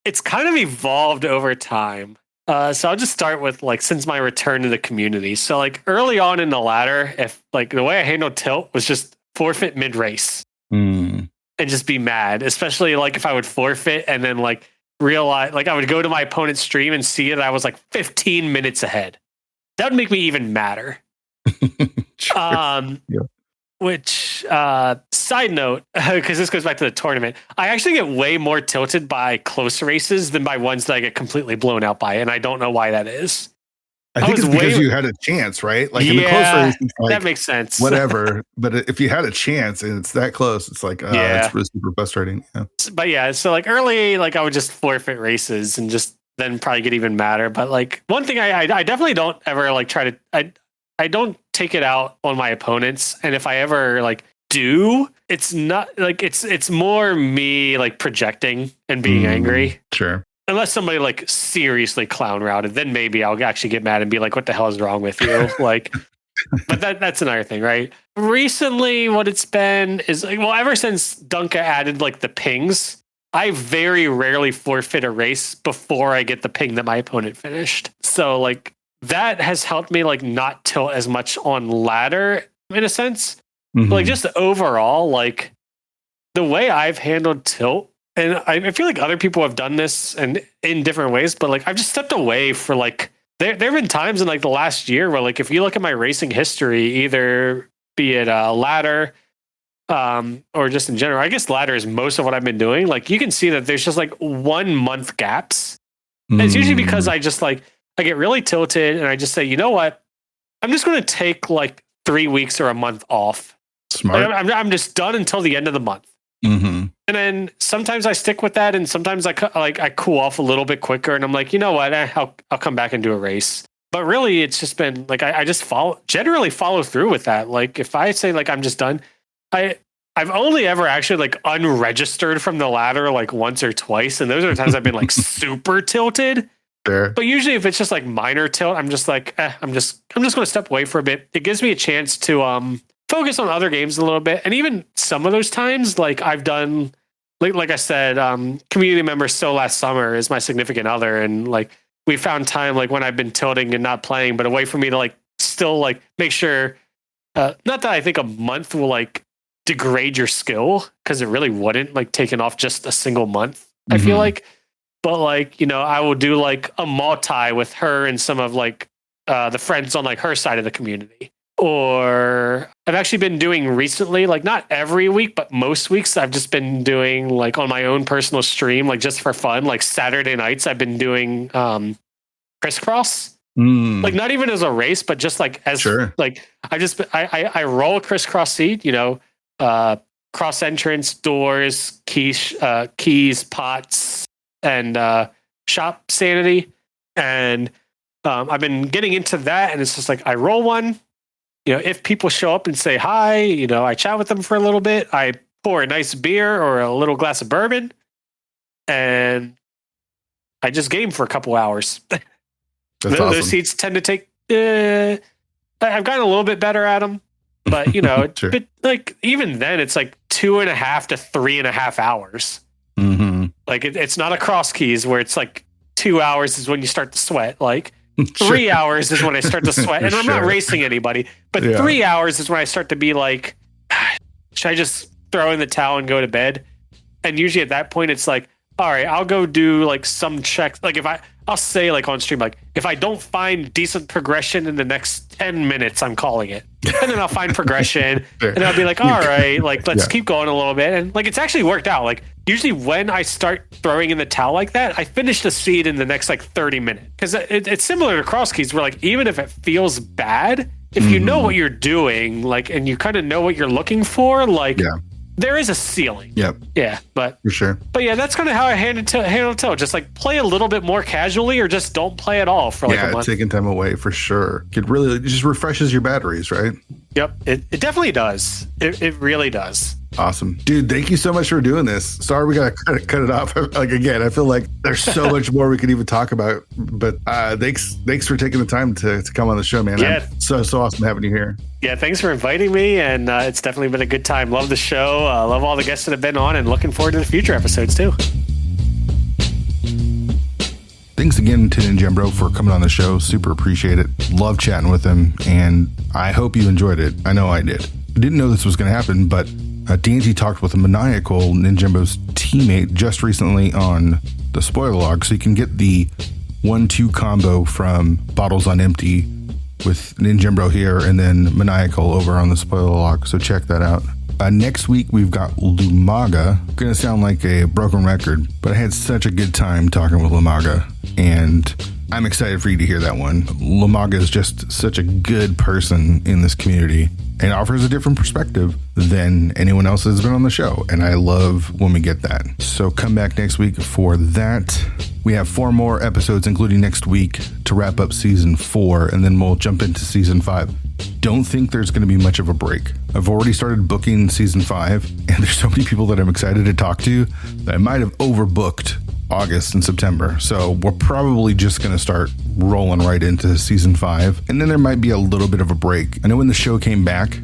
[SPEAKER 2] it's kind of evolved over time. So I'll just start with like, since my return to the community. So like early on in the ladder, if like the way I handled tilt was just forfeit mid race and just be mad, especially like if I would forfeit and then like realize, like I would go to my opponent's stream and see that I was like 15 minutes ahead. That would make me even madder. Sure. Which side note, because this goes back to the tournament, I actually get way more tilted by close races than by ones that I get completely blown out by, and I don't know why that is.
[SPEAKER 1] I think it's because you had a chance, right? Like in the close race, like,
[SPEAKER 2] that makes sense.
[SPEAKER 1] Whatever, but if you had a chance and it's that close, it's like it's really super frustrating. Yeah. But
[SPEAKER 2] yeah, so like early, like I would just forfeit races and just then probably get even madder. But like one thing I definitely don't ever like try to I don't take it out on my opponents, and if I ever like do, it's not like it's more me like projecting and being angry.
[SPEAKER 1] Sure.
[SPEAKER 2] Unless somebody like seriously clown routed, then maybe I'll actually get mad and be like, "What the hell is wrong with you?" Like, but that's another thing, right? Recently, what it's been is like, well, ever since Dunka added like the pings, I very rarely forfeit a race before I get the ping that my opponent finished. So like, that has helped me like not tilt as much on ladder in a sense. But, like just overall, like the way I've handled tilt, and I feel like other people have done this and in different ways, but like I've just stepped away for like there have been times in like the last year where like if you look at my racing history, either be it ladder or just in general, I guess ladder is most of what I've been doing. Like you can see that there's just like 1 month gaps. And it's usually because I just like I get really tilted and I just say, you know what? I'm just going to take like 3 weeks or a month off.
[SPEAKER 1] Smart.
[SPEAKER 2] Like, I'm just done until the end of the month. And then sometimes I stick with that, and sometimes I cool off a little bit quicker, and I'm like, you know what? I'll come back and do a race. But really, it's just been like I just generally follow through with that. Like if I say like I'm just done, I've only ever actually like unregistered from the ladder like once or twice, and those are the times I've been like super tilted.
[SPEAKER 1] Sure.
[SPEAKER 2] But usually, if it's just like minor tilt, I'm just like I'm just going to step away for a bit. It gives me a chance to focus on other games a little bit, and even some of those times, like I've done, like I said, community member So last summer is my significant other, and like we found time like when I've been tilting and not playing, but a way for me to like still like make sure. Not that I think a month will like degrade your skill, because it really wouldn't, like taking off just a single month. I feel like, but like you know, I will do like a multi with her and some of like the friends on like her side of the community. Or I've actually been doing recently, like not every week, but most weeks I've just been doing like on my own personal stream, like just for fun, like Saturday nights I've been doing crisscross. Like not even as a race, but just like as like I roll a crisscross seat, you know, cross entrance, doors, keys, pots, and shop sanity. And I've been getting into that, and it's just like I roll one. You know, if people show up and say hi, you know, I chat with them for a little bit. I pour a nice beer or a little glass of bourbon. and I just game for a couple hours.
[SPEAKER 1] That's awesome.
[SPEAKER 2] Those seats tend to take. I've gotten a little bit better at them, but
[SPEAKER 1] Sure.
[SPEAKER 2] but like even then, it's like 2.5 to 3.5 hours.
[SPEAKER 1] Mm-hmm.
[SPEAKER 2] Like it's not a cross keys where it's like 2 hours is when you start to sweat. Like 3 hours is when I start to sweat, and I'm not racing anybody. But 3 hours is when I start to be like, should I just throw in the towel and go to bed? And usually at that point, it's like, all right, I'll go do like some checks. Like I'll say like on stream, like if I don't find decent progression in the next 10 minutes, I'm calling it. And then I'll find progression and I'll be like, all right, like let's keep going a little bit. And like, it's actually worked out. Like usually when I start throwing in the towel like that, I finish the seed in the next like 30 minutes. Cause it's similar to cross keys where like, even if it feels bad, if you know what you're doing, like, and you kind of know what you're looking for, like there is a ceiling.
[SPEAKER 1] Yep.
[SPEAKER 2] Yeah. But
[SPEAKER 1] for sure.
[SPEAKER 2] But yeah, that's kind of how I handle it. Just like play a little bit more casually or just don't play at all for like a month.
[SPEAKER 1] Taking time away for sure. It really just refreshes your batteries, right?
[SPEAKER 2] Yep. It definitely does. It really does.
[SPEAKER 1] Awesome. Dude, thank you so much for doing this. Sorry we got to cut it off. Like, again, I feel like there's so much more we could even talk about. But thanks for taking the time to come on the show, man.
[SPEAKER 2] Yeah.
[SPEAKER 1] So awesome having you here. Yeah,
[SPEAKER 2] thanks for inviting me. And it's definitely been a good time. Love the show. Love all the guests that have been on and looking forward to the future episodes too.
[SPEAKER 1] Thanks again to Ninjembro for coming on the show. Super appreciate it. Love chatting with him. And I hope you enjoyed it. I know I did. I didn't know this was going to happen, but D'Angie talked with a maniacal Ninjembro's teammate just recently on the spoiler log, so you can get the 1-2 combo from Bottles on Empty with Ninjembro here and then Maniacal over on the spoiler log, so check that out. Next week, we've got Lumaga. Going to sound like a broken record, but I had such a good time talking with Lumaga, and I'm excited for you to hear that one. Lumaga is just such a good person in this community and offers a different perspective than anyone else has been on the show. And I love when we get that. So come back next week for that. We have 4 more episodes, including next week, to wrap up season 4, and then we'll jump into season 5. Don't think there's going to be much of a break. I've already started booking season 5, and there's so many people that I'm excited to talk to that I might have overbooked August and September. So we're probably just going to start rolling right into season 5. And then there might be a little bit of a break. I know when the show came back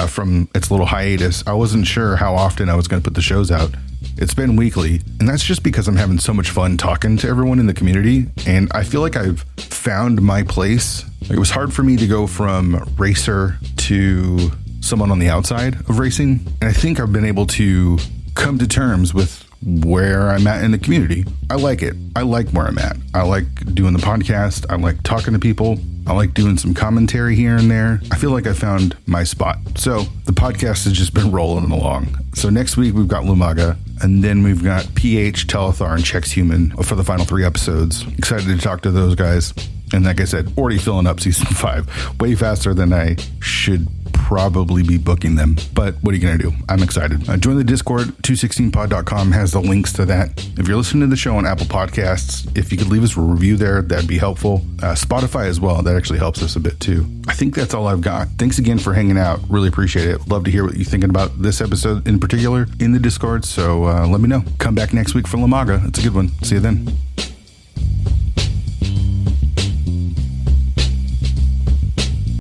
[SPEAKER 1] from its little hiatus, I wasn't sure how often I was going to put the shows out. It's been weekly, and that's just because I'm having so much fun talking to everyone in the community. And I feel like I've found my place. It was hard for me to go from racer to someone on the outside of racing. And I think I've been able to come to terms with where I'm at in the community. I like it. I like where I'm at. I like doing the podcast. I like talking to people. I like doing some commentary here and there. I feel like I found my spot. So the podcast has just been rolling along. So next week we've got Lumaga, and then we've got PH, Telethar, and Chex Human for the final 3 episodes. Excited to talk to those guys. And like I said, already filling up season 5 way faster than I should probably be booking them. But what are you going to do? I'm excited. Join the Discord. 216pod.com has the links to that. If you're listening to the show on Apple Podcasts, if you could leave us a review there, that'd be helpful. Spotify as well. That actually helps us a bit too. I think that's all I've got. Thanks again for hanging out. Really appreciate it. Love to hear what you're thinking about this episode in particular in the Discord. So let me know. Come back next week for Lumaga. It's a good one. See you then.